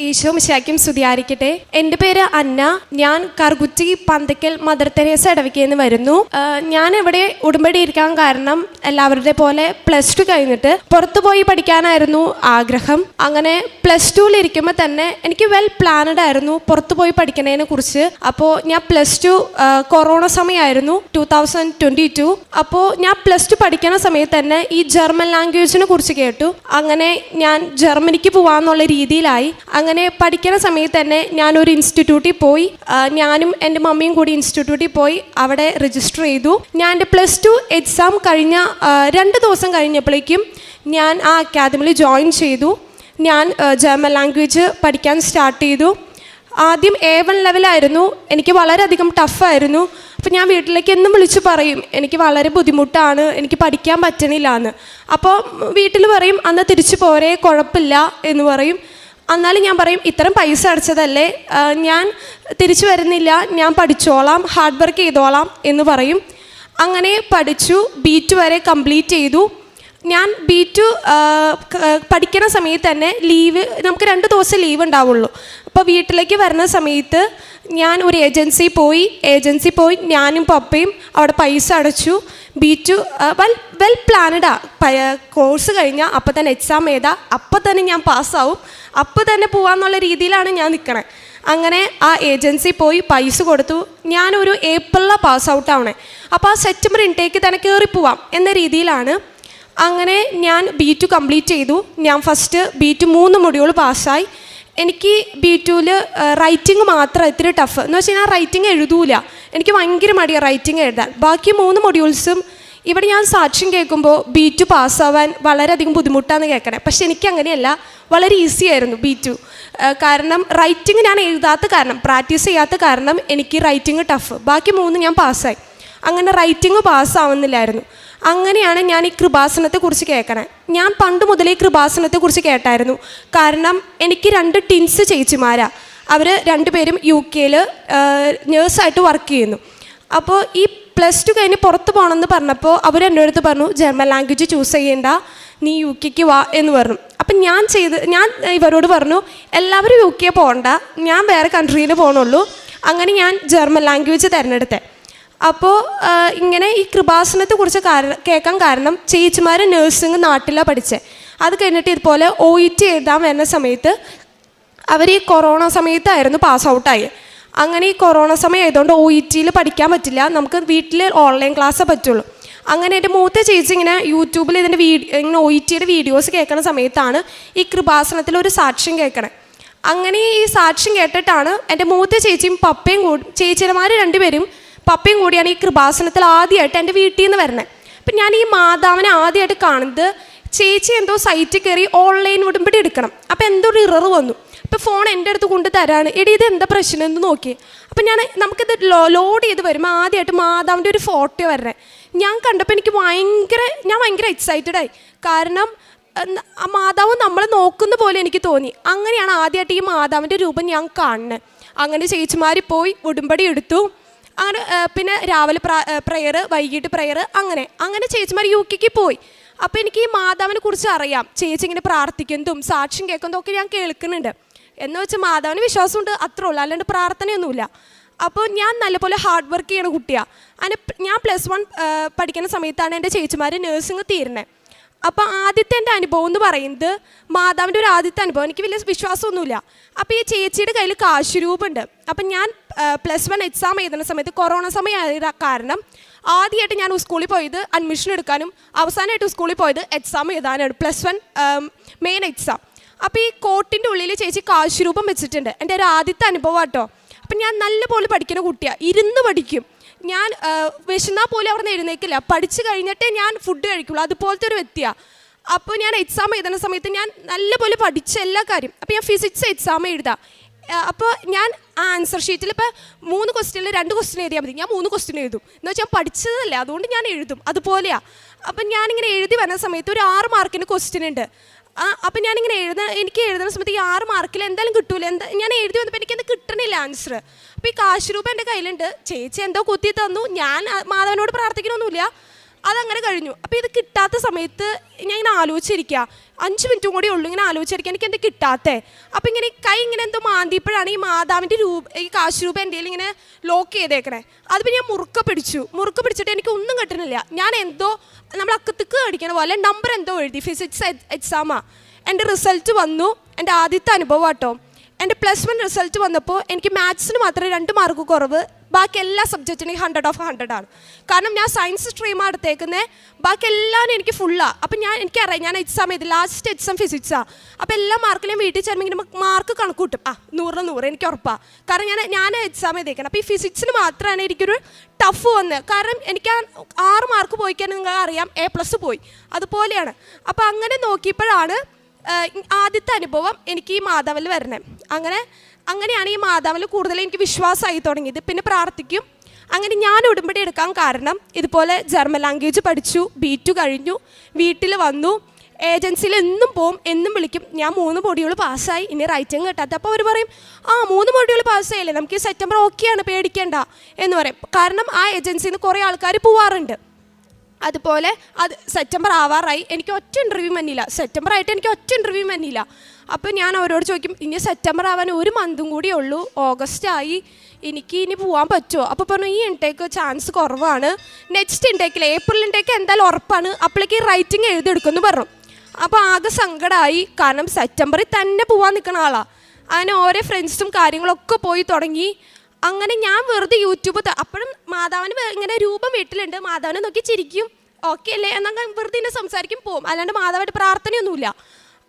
ഈശോ മിശിഹായ്ക്കും സ്തുതിയായിരിക്കട്ടെ. എൻ്റെ പേര് അന്ന. ഞാൻ കറുകുറ്റി പന്തക്കൽ മദർ തെരേസ ഇടവകയിൽ നിന്ന് വരുന്നു. ഞാൻ ഇവിടെ ഉടമ്പടി ഇരിക്കാൻ കാരണം എല്ലാവരുടെ പോലെ +2 കഴിഞ്ഞിട്ട് പുറത്തു പോയി പഠിക്കാനായിരുന്നു ആഗ്രഹം. അങ്ങനെ +2 ഇരിക്കുമ്പോൾ തന്നെ എനിക്ക് വെൽ പ്ലാനഡ് ആയിരുന്നു പുറത്തു പോയി പഠിക്കുന്നതിനെ കുറിച്ച്. അപ്പോൾ ഞാൻ +2 കൊറോണ സമയമായിരുന്നു 2022. അപ്പോൾ ഞാൻ +2 പഠിക്കുന്ന സമയത്ത് തന്നെ ഈ ജർമ്മൻ ലാംഗ്വേജിനെ കുറിച്ച് കേട്ടു. അങ്ങനെ ഞാൻ ജർമ്മനിക്ക് പോകാമെന്നുള്ള രീതിയിലായി. അങ്ങനെ പഠിക്കുന്ന സമയത്ത് തന്നെ ഞാനൊരു ഇൻസ്റ്റിറ്റ്യൂട്ടിൽ പോയി. ഞാനും എൻ്റെ മമ്മിയും കൂടി ഇൻസ്റ്റിറ്റ്യൂട്ടിൽ പോയി അവിടെ രജിസ്റ്റർ ചെയ്തു. ഞാൻ എൻ്റെ +2 എക്സാം കഴിഞ്ഞ 2 ദിവസം കഴിഞ്ഞപ്പോഴേക്കും ഞാൻ ആ അക്കാദമിയിൽ ജോയിൻ ചെയ്തു. ഞാൻ ജർമ്മൻ ലാംഗ്വേജ് പഠിക്കാൻ സ്റ്റാർട്ട് ചെയ്തു. ആദ്യം A1 ലെവലായിരുന്നു. എനിക്ക് വളരെയധികം ടഫായിരുന്നു. അപ്പോൾ ഞാൻ വീട്ടിലേക്ക് എന്നും വിളിച്ച് പറയും എനിക്ക് വളരെ ബുദ്ധിമുട്ടാണ്, എനിക്ക് പഠിക്കാൻ പറ്റണില്ല എന്ന്. അപ്പോൾ വീട്ടിൽ പറയും അന്ന് തിരിച്ചു പോരേ, കുഴപ്പമില്ല എന്ന് പറയും. എന്നാലും ഞാൻ പറയും ഇത്രയും പൈസ അടച്ചതല്ലേ, ഞാൻ തിരിച്ചു വരുന്നില്ല, ഞാൻ പഠിച്ചോളാം, ഹാർഡ് വർക്ക് ചെയ്തോളാം എന്ന് പറയും. അങ്ങനെ പഠിച്ചു. B2 വരെ കംപ്ലീറ്റ് ചെയ്തു. ഞാൻ B2 പഠിക്കുന്ന സമയത്ത് തന്നെ ലീവ്, നമുക്ക് 2 ദിവസം ലീവ് ഉണ്ടാവുള്ളൂ. അപ്പോൾ വീട്ടിലേക്ക് വരുന്ന സമയത്ത് ഞാൻ ഒരു ഏജൻസി പോയി ഞാനും പപ്പയും അവിടെ പൈസ അടച്ചു. B2 well പ്ലാനഡാ. കോഴ്സ് കഴിഞ്ഞാൽ അപ്പം തന്നെ എക്സാം എഴുതാം, അപ്പം തന്നെ ഞാൻ പാസ്സാവും, അപ്പം തന്നെ പോകാമെന്നുള്ള രീതിയിലാണ് ഞാൻ നിൽക്കണേ. അങ്ങനെ ആ ഏജൻസി പോയി പൈസ കൊടുത്തു. ഞാനൊരു ഏപ്രിലാണ് പാസ് ഔട്ട് ആവണേ. അപ്പോൾ ആ സെപ്റ്റംബർ ഇൻടേക്ക് തന്നെ കയറിപ്പോവാം എന്ന രീതിയിലാണ്. അങ്ങനെ ഞാൻ B2 കംപ്ലീറ്റ് ചെയ്തു. ഞാൻ ഫസ്റ്റ് B2 3 മൊഡ്യൂൾ പാസ്സായി. എനിക്ക് B2-ൽ റൈറ്റിംഗ് മാത്രം ഇത്തിരി ടഫ് എന്ന് വെച്ച് കഴിഞ്ഞാൽ റൈറ്റിംഗ് എഴുതൂല, എനിക്ക് ഭയങ്കര മടിയാണ് റൈറ്റിംഗ് എഴുതാൻ. ബാക്കി 3 മൊഡ്യൂൾസും ഇവിടെ ഞാൻ സാക്ഷ്യം കേൾക്കുമ്പോൾ B2 പാസ്സാവാൻ വളരെയധികം ബുദ്ധിമുട്ടാണെന്ന് കേൾക്കണേ. പക്ഷെ എനിക്ക് അങ്ങനെയല്ല, വളരെ ഈസി ആയിരുന്നു B2. കാരണം റൈറ്റിംഗ് ഞാൻ എഴുതാത്ത കാരണം, പ്രാക്ടീസ് ചെയ്യാത്ത കാരണം എനിക്ക് റൈറ്റിംഗ് ടഫ്. ബാക്കി 3 ഞാൻ പാസ്സായി. അങ്ങനെ റൈറ്റിംഗ് പാസ്സാവുന്നില്ലായിരുന്നു. അങ്ങനെയാണ് ഞാൻ ഈ കൃപാസനത്തെക്കുറിച്ച് കേൾക്കണേ. ഞാൻ പണ്ട് മുതലേ ഈ കൃപാസനത്തെക്കുറിച്ച് കേട്ടായിരുന്നു. കാരണം എനിക്ക് 2 ടിൻസ് ചേച്ചിമാരാണ്. അവർ 2 പേരും UK-ൽ നേഴ്സായിട്ട് വർക്ക് ചെയ്യുന്നു. അപ്പോൾ ഈ +2 കഴിഞ്ഞ് പുറത്ത് പോകണമെന്ന് പറഞ്ഞപ്പോൾ അവർ എൻ്റെ അടുത്ത് പറഞ്ഞു ജർമ്മൻ ലാംഗ്വേജ് ചൂസ് ചെയ്യേണ്ട, നീ UK-ക്ക് വാ എന്ന് പറഞ്ഞു. അപ്പം ഞാൻ ഇവരോട് പറഞ്ഞു എല്ലാവരും UK പോകണ്ട, ഞാൻ വേറെ കൺട്രിയിൽ പോകണുള്ളൂ. അങ്ങനെ ഞാൻ ജർമ്മൻ ലാംഗ്വേജ് തിരഞ്ഞെടുത്തേ. അപ്പോൾ ഇങ്ങനെ ഈ കൃപാസനത്തെക്കുറിച്ച് കേൾക്കാൻ കാരണം ചേച്ചിമാർ നേഴ്സിങ് നാട്ടിലാണ് പഠിച്ചത്. അത് കഴിഞ്ഞിട്ട് ഇതുപോലെ OET എഴുതാൻ വരുന്ന സമയത്ത് അവർ ഈ കൊറോണ സമയത്തായിരുന്നു പാസ് ഔട്ടായി. അങ്ങനെ ഈ കൊറോണ സമയം ആയതുകൊണ്ട് OET-ൽ പഠിക്കാൻ പറ്റില്ല, നമുക്ക് വീട്ടിൽ ഓൺലൈൻ ക്ലാസ്സേ പറ്റുള്ളൂ. അങ്ങനെ എൻ്റെ മൂത്ത ചേച്ചി ഇങ്ങനെ യൂട്യൂബിൽ ഇങ്ങനെ OET-യുടെ വീഡിയോസ് കേൾക്കുന്ന സമയത്താണ് ഈ കൃപാസനത്തിലൊരു സാക്ഷ്യം കേൾക്കണേ. അങ്ങനെ ഈ സാക്ഷ്യം കേട്ടിട്ടാണ് എൻ്റെ മൂത്ത ചേച്ചിയും പപ്പയും ചേച്ചിമാർ 2 പേരും പപ്പയും കൂടിയാണ് ഈ കൃപാസനത്തിൽ ആദ്യമായിട്ട് എൻ്റെ വീട്ടിൽ നിന്ന് വരണേ. അപ്പം ഞാൻ ഈ മാതാവിനെ ആദ്യമായിട്ട് കാണുന്നത് ചേച്ചി എന്തോ സൈറ്റിൽ കയറി ഓൺലൈൻ ഉടമ്പടി എടുക്കണം. അപ്പോൾ എന്തോ ഒരു ഇറർ വന്നു. അപ്പോൾ ഫോൺ എൻ്റെ അടുത്ത് കൊണ്ട് തരാണ്, എടി ഇത് എന്താ പ്രശ്നം എന്ന് നോക്കി. അപ്പം നമുക്കിത് ലോഡ് ചെയ്ത് വരുമ്പോൾ ആദ്യമായിട്ട് മാതാവിൻ്റെ ഒരു ഫോട്ടോ വരണേ. ഞാൻ കണ്ടപ്പോൾ എനിക്ക് ഭയങ്കര എക്സൈറ്റഡായി. കാരണം ആ മാതാവ് നമ്മളെ നോക്കുന്ന പോലെ എനിക്ക് തോന്നി. അങ്ങനെയാണ് ആദ്യമായിട്ട് ഈ മാതാവിൻ്റെ രൂപം ഞാൻ കാണുന്നത്. അങ്ങനെ ചേച്ചിമാർ പോയി ഉടമ്പടി എടുത്തു. അങ്ങനെ പിന്നെ രാവിലെ പ്രെയർ, വൈകിട്ട് പ്രെയർ, അങ്ങനെ ചേച്ചിമാർ UK-ക്ക് പോയി. അപ്പോൾ എനിക്ക് ഈ മാതാവിനെ കുറിച്ച് അറിയാം. ചേച്ചി ഇങ്ങനെ പ്രാർത്ഥിക്കുന്നതും സാക്ഷ്യം കേൾക്കുന്നതും ഒക്കെ ഞാൻ കേൾക്കുന്നുണ്ട്. എന്ന് വെച്ചാൽ മാതാവിന് വിശ്വാസമുണ്ട്, അത്രേ ഉള്ളൂ, അല്ലാണ്ട് പ്രാർത്ഥനയൊന്നുമില്ല. അപ്പോൾ ഞാൻ നല്ലപോലെ ഹാർഡ് വർക്ക് ചെയ്യണ കുട്ടിയാണ്. അങ്ങനെ ഞാൻ +1 പഠിക്കുന്ന സമയത്താണ് എൻ്റെ ചേച്ചിമാർ നേഴ്സിംഗ് തീരുന്നത്. അപ്പോൾ ആദ്യത്തെ എൻ്റെ അനുഭവം എന്ന് പറയുന്നത് മാതാവിൻ്റെ ഒരു ആദ്യത്തെ അനുഭവം, എനിക്ക് വലിയ വിശ്വാസമൊന്നുമില്ല. അപ്പോൾ ഈ ചേച്ചിയുടെ കയ്യിൽ കാശ് രൂപമുണ്ട്. അപ്പം ഞാൻ +1 എക്സാം എഴുതുന്ന സമയത്ത് കൊറോണ സമയമായ കാരണം ആദ്യമായിട്ട് ഞാൻ സ്കൂളിൽ പോയത് അഡ്മിഷൻ എടുക്കാനും അവസാനമായിട്ട് സ്കൂളിൽ പോയത് എക്സാം എഴുതാനാണ്, +1 മെയിൻ എക്സാം. അപ്പോൾ ഈ കോട്ടിൻ്റെ ഉള്ളിൽ ചേച്ചി കാശ് രൂപം വെച്ചിട്ടുണ്ട്. എൻ്റെ ഒരു ആദ്യത്തെ അനുഭവം കേട്ടോ. അപ്പം ഞാൻ നല്ലപോലെ പഠിക്കുന്ന കുട്ടിയാണ്, ഇരുന്ന് പഠിക്കും. ഞാൻ വിശന്നാൽ പോലും അവിടെ നിന്ന് എഴുന്നേക്കില്ല, പഠിച്ചു കഴിഞ്ഞിട്ടേ ഞാൻ ഫുഡ് കഴിക്കുള്ളൂ, അതുപോലത്തെ ഒരു വ്യക്തിയാണ്. അപ്പോൾ ഞാൻ എക്സാം എഴുതുന്ന സമയത്ത് ഞാൻ നല്ലപോലെ പഠിച്ച എല്ലാ കാര്യം. അപ്പോൾ ഞാൻ ഫിസിക്സ് എക്സാം എഴുതാം. അപ്പോൾ ഞാൻ ആൻസർ ഷീറ്റിൽ ഇപ്പോൾ 3 ക്വസ്റ്റ്യനിൽ 2 ക്വസ്റ്റ്യൻ എഴുതിയാൽ മതി, ഞാൻ 3 ക്വസ്റ്റ്യൻ എഴുതും. എന്ന് വെച്ചാൽ പഠിച്ചതല്ലേ, അതുകൊണ്ട് ഞാൻ എഴുതും, അതുപോലെയാണ്. അപ്പം ഞാനിങ്ങനെ എഴുതി വരുന്ന സമയത്ത് ഒരു 6 മാർക്കിന് ക്വസ്റ്റ്യൻ ഉണ്ട്. അപ്പം ഞാനിങ്ങനെ എനിക്ക് എഴുതുന്ന സമയത്ത് ഈ 6 മാർക്കിൽ എന്തായാലും കിട്ടൂല. ഞാൻ എഴുതി വന്നപ്പോൾ എനിക്കെന്ത് കിട്ടണില്ല ആൻസർ. അപ്പോൾ ഈ കാശ് രൂപ എൻ്റെ കയ്യിലുണ്ട്. ചേച്ചി എന്തോ കുത്തി തന്നു. ഞാൻ മാധവനോട് പ്രാർത്ഥിക്കണമൊന്നുമില്ല. അതങ്ങനെ കഴിഞ്ഞു. അപ്പോൾ ഇത് കിട്ടാത്ത സമയത്ത് ഞാൻ ഇങ്ങനെ ആലോചിച്ചിരിക്കുക, 5 മിനിറ്റും കൂടി ഉള്ളൂ ഇങ്ങനെ ആലോചിച്ചിരിക്കുക, എനിക്ക് എൻ്റെ കിട്ടാത്തേ. അപ്പോൾ ഇങ്ങനെ കൈ ഇങ്ങനെ എന്തോ മാന്തിയപ്പോഴാണ് ഈ മാതാവിൻ്റെ ഈ കാശ് രൂപ എൻ്റെ ഇങ്ങനെ ലോക്ക് ചെയ്തേക്കണേ. അതിപ്പോൾ ഞാൻ മുറുക്ക പിടിച്ചിട്ട് എനിക്ക് ഒന്നും കിട്ടുന്നില്ല. ഞാൻ എന്തോ നമ്മൾ അക്കത്തിക്ക് അടിക്കണ പോലെ നമ്പർ എന്തോ എഴുതി, ഫിസിക്സ് എക്സാമാണ്. എൻ്റെ റിസൾട്ട് വന്നു, എൻ്റെ ആദ്യത്തെ അനുഭവം കേട്ടോ. എൻ്റെ +1 റിസൾട്ട് വന്നപ്പോൾ എനിക്ക് മാത്സിന് മാത്രമേ 2 മാർക്ക് കുറവ്, ബാക്കി എല്ലാ സബ്ജക്റ്റിനും 100/100 ആണ്. കാരണം ഞാൻ സയൻസ് സ്ട്രീമാണ് എടുത്തേക്കുന്നത്, ബാക്കി എല്ലാവരും എനിക്ക് ഫുള്ളാണ്. അപ്പം എനിക്കറിയാം ഞാൻ എക്സാം ചെയ്ത് ലാസ്റ്റ് എക്സാം ഫിസിക്സാണ്. അപ്പോൾ എല്ലാ മാർക്കിലും ഞാൻ വീട്ടിൽ ചേരുമ്പോൾ ഇങ്ങനെ മാർക്ക് കണക്ക് കൂട്ടും, 100 എനിക്ക് ഉറപ്പാണ്. കാരണം ഞാൻ എക്സാം ചെയ്തേക്കണം. അപ്പോൾ ഈ ഫിസിക്സിന് മാത്രമാണ് എനിക്കൊരു ടഫ് വന്നത്. കാരണം എനിക്ക് 6 മാർക്ക് പോയിക്കാൻ നിങ്ങൾക്ക് അറിയാം, A+ പോയി, അതുപോലെയാണ്. അപ്പോൾ അങ്ങനെ നോക്കിയപ്പോഴാണ് ആദ്യത്തെ അനുഭവം എനിക്ക് ഈ മാതാവിൽ വരണേ. അങ്ങനെയാണ് ഈ മാതാവിൽ കൂടുതൽ എനിക്ക് വിശ്വാസമായി തുടങ്ങിയത്. പിന്നെ പ്രാർത്ഥിക്കും. അങ്ങനെ ഞാൻ ഉടമ്പടി എടുക്കാൻ കാരണം ഇതുപോലെ ജർമ്മൻ ലാംഗ്വേജ് പഠിച്ചു, B2 കഴിഞ്ഞു, വീട്ടിൽ വന്നു, ഏജൻസിയിൽ എന്നും പോവും, എന്നും വിളിക്കും. ഞാൻ 3 മൊഡ്യൂൾ പാസ്സായി, ഇനി റൈറ്റിംഗ് കിട്ടാത്ത. അപ്പോൾ അവർ പറയും 3 മൊഡ്യൂൾ പാസ്സായില്ലേ, നമുക്ക് സെപ്റ്റംബർ ഓക്കെയാണ്, പേടിക്കേണ്ട എന്ന് പറയും. കാരണം ആ ഏജൻസിയിൽ നിന്ന് കുറേ ആൾക്കാർ പോവാറുണ്ട്. അതുപോലെ സെപ്റ്റംബർ ആവാറായി, എനിക്ക് ഒറ്റ ഇൻ്റർവ്യൂ വന്നില്ല. സെപ്റ്റംബർ ആയിട്ട് എനിക്ക് ഒറ്റ ഇൻ്റർവ്യൂ വന്നില്ല. അപ്പോൾ ഞാൻ അവരോട് ചോദിക്കും, ഇനി സെപ്റ്റംബർ ആവാൻ 1 മന്തും കൂടി ഉള്ളൂ, ഓഗസ്റ്റ് ആയി, എനിക്ക് ഇനി പോകാൻ പറ്റുമോ? അപ്പോൾ പറഞ്ഞു ഈ ഇൻടേക്ക് ചാൻസ് കുറവാണ്, നെക്സ്റ്റ് ഇൻടേക്കിൽ ഏപ്രിൽ ഇൻടേക്ക് എന്തായാലും ഉറപ്പാണ്, അപ്പോഴേക്ക് റൈറ്റിംഗ് എഴുതിയെടുക്കുമെന്ന് പറഞ്ഞു. അപ്പോൾ ആകെ സങ്കടമായി. കാരണം സെപ്റ്റംബറിൽ തന്നെ പോകാൻ നിൽക്കുന്ന ആളാണ്. അങ്ങനെ ഓരോ ഫ്രണ്ട്സും കാര്യങ്ങളൊക്കെ പോയി തുടങ്ങി. അങ്ങനെ ഞാൻ വെറുതെ യൂട്യൂബ്, അപ്പോഴും മാതാവിന് ഇങ്ങനെ രൂപം വീട്ടിലുണ്ട്, മാതാവിനെ നോക്കി ചിരിക്കും, ഓക്കെ അല്ലേ എന്നൊക്കെ വെറുതെ ഇങ്ങനെ സംസാരിക്കും, പോവും. അല്ലാണ്ട് മാതാവായിട്ട് പ്രാർത്ഥനയൊന്നുമില്ല.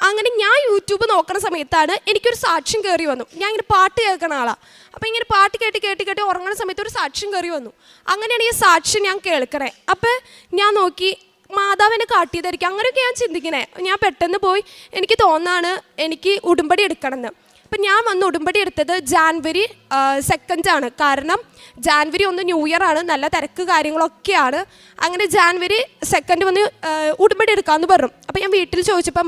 അങ്ങനെ ഞാൻ യൂട്യൂബ് നോക്കുന്ന സമയത്താണ് എനിക്കൊരു സാക്ഷ്യം കയറി വന്നു. ഞാൻ ഇങ്ങനെ പാട്ട് കേൾക്കുന്ന ആളാണ്. അപ്പോൾ ഇങ്ങനെ പാട്ട് കേട്ട് ഉറങ്ങുന്ന സമയത്ത് ഒരു സാക്ഷ്യം കയറി വന്നു. അങ്ങനെയാണ് ഈ സാക്ഷ്യം ഞാൻ കേൾക്കണേ. അപ്പോൾ ഞാൻ നോക്കി മാതാവിനെ കാട്ടിയതായിരിക്കും, അങ്ങനെയൊക്കെ ഞാൻ ചിന്തിക്കണേ. ഞാൻ പെട്ടെന്ന് പോയി എനിക്ക് തോന്നാണ് എനിക്ക് ഉടമ്പടി എടുക്കണമെന്ന്. അപ്പം ഞാൻ വന്ന് ഉടമ്പടി എടുത്തത് ജാനുവരി 2 കാരണം ജാനുവരി 1 ന്യൂ ഇയർ ആണ്, നല്ല തിരക്ക് കാര്യങ്ങളൊക്കെയാണ്. അങ്ങനെ ജാനുവരി 2 വന്ന് ഉടമ്പടി എടുക്കാമെന്ന് പറഞ്ഞു. അപ്പോൾ ഞാൻ വീട്ടിൽ ചോദിച്ചപ്പോൾ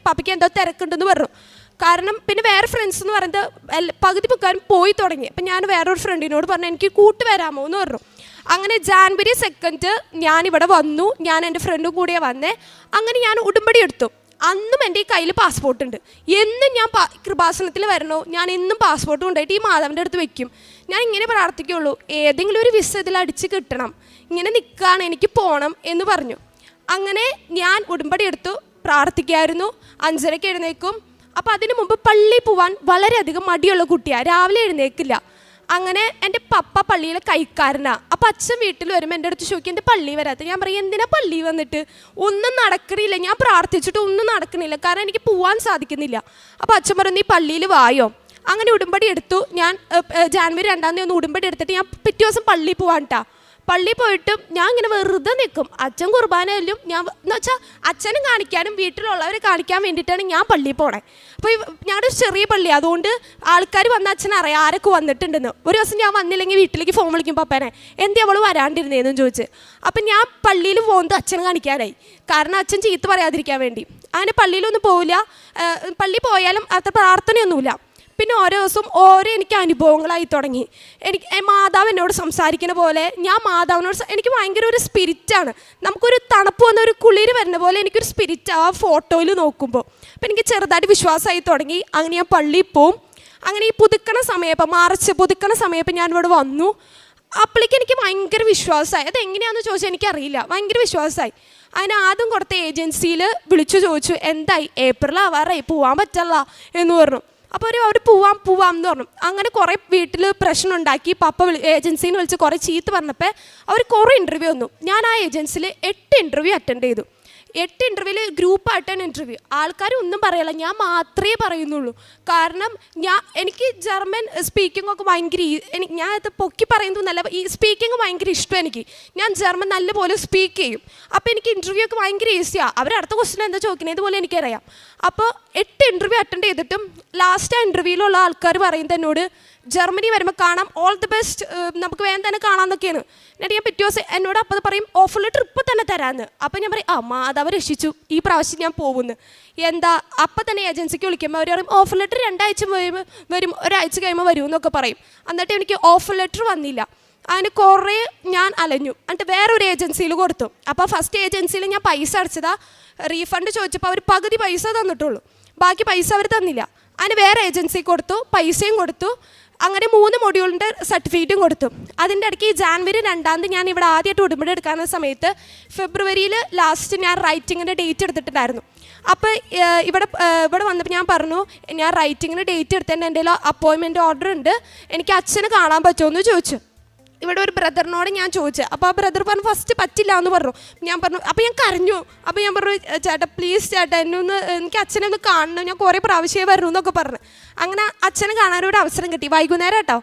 പപ്പയ്ക്ക് എന്തോ തിരക്കുണ്ടെന്ന് പറഞ്ഞു. കാരണം പിന്നെ വേറെ ഫ്രണ്ട്സ് എന്ന് പറയുന്നത് പകുതി പൊക്കാരും പോയി തുടങ്ങി. അപ്പം ഞാൻ വേറൊരു ഫ്രണ്ടിനോട് പറഞ്ഞു എനിക്ക് കൂട്ട് വരാമോ എന്ന് പറഞ്ഞു. അങ്ങനെ ജാനുവരി 2 ഞാനിവിടെ വന്നു, ഞാൻ എൻ്റെ ഫ്രണ്ടും കൂടിയാണ് വന്നേ. അങ്ങനെ ഞാൻ ഉടമ്പടി എടുത്തു. അന്നും എൻ്റെ ഈ കയ്യിൽ പാസ്പോർട്ട് ഉണ്ട്. എന്നും ഞാൻ കൃപാസനത്തിൽ വരണോ, ഞാൻ എന്നും പാസ്പോർട്ട് കൊണ്ടുപോയിട്ട് ഈ മാതാവിൻ്റെ അടുത്ത് വെക്കും. ഞാൻ ഇങ്ങനെ പ്രാർത്ഥിക്കുകയുള്ളൂ, ഏതെങ്കിലും ഒരു വിസ ഇതിൽ അടിച്ച് കിട്ടണം, ഇങ്ങനെ നിൽക്കുകയാണ്, എനിക്ക് പോകണം എന്ന് പറഞ്ഞു. അങ്ങനെ ഞാൻ ഉടമ്പടി എടുത്തു, പ്രാർത്ഥിക്കായിരുന്നു. 5:30 എഴുന്നേക്കും. അപ്പോൾ അതിന് മുമ്പ് പള്ളിയിൽ പോവാൻ വളരെയധികം മടിയുള്ള കുട്ടിയാണ്, രാവിലെ എഴുന്നേക്കില്ല. അങ്ങനെ എൻ്റെ പപ്പ പള്ളിയിലെ കൈക്കാരനാണ്. അപ്പോൾ അച്ഛൻ വീട്ടിൽ വരുമ്പോൾ എൻ്റെ അടുത്ത് ചോദിക്കും എൻ്റെ പള്ളി വരാത്ത. ഞാൻ പറയും എന്തിനാ പള്ളി വന്നിട്ട്, ഒന്നും നടക്കണില്ല, ഞാൻ പ്രാർത്ഥിച്ചിട്ട് ഒന്നും നടക്കണില്ല, കാരണം എനിക്ക് പോകാൻ സാധിക്കുന്നില്ല. അപ്പോൾ അച്ഛൻ പറഞ്ഞു നീ പള്ളിയിൽ വായോ. അങ്ങനെ ഉടമ്പടി എടുത്തു. ഞാൻ ജാനുവരി 2 ഉടമ്പടി എടുത്തിട്ട് ഞാൻ പിറ്റേ ദിവസം പള്ളിയിൽ പോവാൻ കേട്ടോ. പള്ളിയിൽ പോയിട്ട് ഞാൻ ഇങ്ങനെ വെറുതെ നിൽക്കും. അച്ഛൻ കുർബാനയിലും ഞാൻ എന്ന് വെച്ചാൽ അച്ഛനും കാണിക്കാനും വീട്ടിലുള്ളവരെ കാണിക്കാൻ വേണ്ടിയിട്ടാണ് ഞാൻ പള്ളിയിൽ പോണേ. അപ്പോൾ ഞങ്ങളുടെ ചെറിയ പള്ളി, അതുകൊണ്ട് ആൾക്കാർ വന്ന അച്ഛനറിയാം ആരൊക്കെ വന്നിട്ടുണ്ടെന്ന്. ഒരു ദിവസം ഞാൻ വന്നില്ലെങ്കിൽ വീട്ടിലേക്ക് ഫോൺ വിളിക്കും പപ്പനെ, എന്തേ അവൾ വരാണ്ടിരുന്നേന്നും ചോദിച്ച്. അപ്പം ഞാൻ പള്ളിയിൽ പോകുന്നത് അച്ഛനെ കാണിക്കാനായി, കാരണം അച്ഛൻ ചീത്ത പറയാതിരിക്കാൻ വേണ്ടി. അങ്ങനെ പള്ളിയിലൊന്നും പോവില്ല, പള്ളി പോയാലും അത്ര പ്രാർത്ഥനയൊന്നുമില്ല. പിന്നെ ഓരോ ദിവസവും ഓരോ എനിക്ക് അനുഭവങ്ങളായി തുടങ്ങി. എനിക്ക് മാതാവ് എന്നോട് സംസാരിക്കുന്ന പോലെ ഞാൻ മാതാവിനോട് എനിക്ക് ഭയങ്കര ഒരു സ്പിരിറ്റാണ്. നമുക്കൊരു തണുപ്പ് വന്ന ഒരു കുളിര് വരുന്ന പോലെ എനിക്കൊരു സ്പിരിറ്റ് ആ ഫോട്ടോയിൽ നോക്കുമ്പോൾ. അപ്പോൾ എനിക്ക് ചെറുതായിട്ട് വിശ്വാസമായി തുടങ്ങി. അങ്ങനെ ഞാൻ പള്ളിയിൽ പോവും. അങ്ങനെ ഈ പുതുക്കണ സമയപ്പം മാർച്ച് പുതുക്കണ സമയപ്പം ഞാനിവിടെ വന്നു. അപ്പോഴേക്ക് എനിക്ക് ഭയങ്കര വിശ്വാസമായി. അതെങ്ങനെയാണെന്ന് ചോദിച്ചാൽ എനിക്കറിയില്ല, ഭയങ്കര വിശ്വാസമായി. അതിന് ആദ്യം കൊടുത്ത ഏജൻസിയിൽ വിളിച്ചു ചോദിച്ചു എന്തായി, ഏപ്രിൽ ആവാറായി, പോകാൻ പറ്റില്ല എന്ന് പറഞ്ഞു. അപ്പോൾ അവർ പോവാം എന്ന് പറഞ്ഞു. അങ്ങനെ കുറേ വീട്ടിൽ പ്രശ്നം ഉണ്ടാക്കി. പപ്പ ഏജൻസിയിൽ നിന്ന് വിളിച്ച് കുറേ ചീത്ത പറഞ്ഞപ്പോൾ അവർ കുറേ ഇൻ്റർവ്യൂ വന്നു. ഞാൻ ആ ഏജൻസിയിൽ 8 ഇൻ്റർവ്യൂ അറ്റൻഡ് ചെയ്തു. 8 ഇൻ്റർവ്യൂവിൽ ഗ്രൂപ്പായിട്ടാണ് ഇൻ്റർവ്യൂ. ആൾക്കാർ ഒന്നും പറയല്ല, ഞാൻ മാത്രമേ പറയുന്നുള്ളൂ. കാരണം എനിക്ക് ജർമ്മൻ സ്പീക്കിംഗ് ഒക്കെ ഭയങ്കര ഞാൻ അത് പൊക്കി പറയുന്നതല്ല, ഈ സ്പീക്കിംഗ് ഭയങ്കര ഇഷ്ടം എനിക്ക്. ഞാൻ ജർമ്മൻ നല്ലപോലെ സ്പീക്ക് ചെയ്യും. അപ്പോൾ എനിക്ക് ഇൻ്റർവ്യൂ ഒക്കെ ഭയങ്കര ഈസിയാണ്. അവരടുത്ത ക്വസ്റ്റ്യൻ എന്താ ചോദിക്കുന്നത് ഇതുപോലെ എനിക്കറിയാം. അപ്പോൾ 8 ഇൻ്റർവ്യൂ അറ്റൻഡ് ചെയ്തിട്ടും ലാസ്റ്റ് ആ ഇൻ്റർവ്യൂവിലുള്ള ആൾക്കാർ പറയുന്നത് എന്നോട് ജർമ്മനി വരുമ്പോൾ കാണാം, ഓൾ ദി ബെസ്റ്റ്, നമുക്ക് വേഗം തന്നെ കാണാമെന്നൊക്കെയാണ്. എന്നിട്ട് ഞാൻ പിറ്റേ ദിവസം എന്നോട് അപ്പം പറയും ഓഫർ ലെറ്റർ ഇപ്പം തന്നെ തരാമെന്ന്. അപ്പം ഞാൻ പറയും മാതാവ് രക്ഷിച്ചു, ഈ പ്രാവശ്യം ഞാൻ പോകുന്നു. എന്താ അപ്പം തന്നെ ഏജൻസിക്ക് വിളിക്കുമ്പോൾ അവർ പറയും ഓഫർ ലെറ്റർ 2 ആഴ്ച വരും, ഒരാഴ്ച കഴിയുമ്പോൾ വരും എന്നൊക്കെ പറയും. എന്നിട്ട് എനിക്ക് ഓഫർ ലെറ്റർ വന്നില്ല. അതിന് കുറേ ഞാൻ അലഞ്ഞു. എന്നിട്ട് വേറൊരു ഏജൻസിയിൽ കൊടുത്തു. അപ്പോൾ ഫസ്റ്റ് ഏജൻസിയിൽ ഞാൻ പൈസ അടച്ചതാ. റീഫണ്ട് ചോദിച്ചപ്പോൾ അവർ പകുതി പൈസ തന്നിട്ടുള്ളൂ, ബാക്കി പൈസ അവർ തന്നില്ല. അതിന് വേറെ ഏജൻസി കൊടുത്തു, പൈസയും കൊടുത്തു. അങ്ങനെ 3 മൊഡ്യൂളിൻ്റെ സർട്ടിഫിക്കറ്റും കൊടുത്തു. അതിൻ്റെ ഇടയ്ക്ക് ജാനുവരി 2 ഞാൻ ഇവിടെ ആദ്യമായിട്ട് ഉടമ്പടി എടുക്കാവുന്ന സമയത്ത് ഫെബ്രുവരിയിൽ ലാസ്റ്റ് ഞാൻ റൈറ്റിങ്ങിൻ്റെ ഡേറ്റ് എടുത്തിട്ടുണ്ടായിരുന്നു. അപ്പോൾ ഇവിടെ വന്നപ്പോൾ ഞാൻ പറഞ്ഞു, ഞാൻ റൈറ്റിങ്ങിന് ഡേറ്റ് എടുത്തതിൻ്റെ എൻ്റെ അപ്പോയിൻമെൻറ്റ് ഓർഡർ ഉണ്ട്, എനിക്ക് അച്ഛനെ കാണാൻ പറ്റുമോ എന്ന് ചോദിച്ചു. ഇവിടെ ഒരു ബ്രദറിനോട് ഞാൻ ചോദിച്ചു. അപ്പോൾ ആ ബ്രദർ പറഞ്ഞു ഫസ്റ്റ് പറ്റില്ല എന്ന് പറഞ്ഞു. ഞാൻ പറഞ്ഞു, അപ്പോൾ ഞാൻ കരഞ്ഞു. അപ്പോൾ ഞാൻ പറഞ്ഞു, ചേട്ടാ പ്ലീസ് ചേട്ടാ എനിക്ക് അച്ഛനെ ഒന്ന് കാണണം, ഞാൻ കുറേ പ്രാവശ്യമേ വരണു എന്നൊക്കെ പറഞ്ഞു. അങ്ങനെ അച്ഛനെ കാണാനൊരു അവസരം കിട്ടി, വൈകുന്നേരം കേട്ടോ.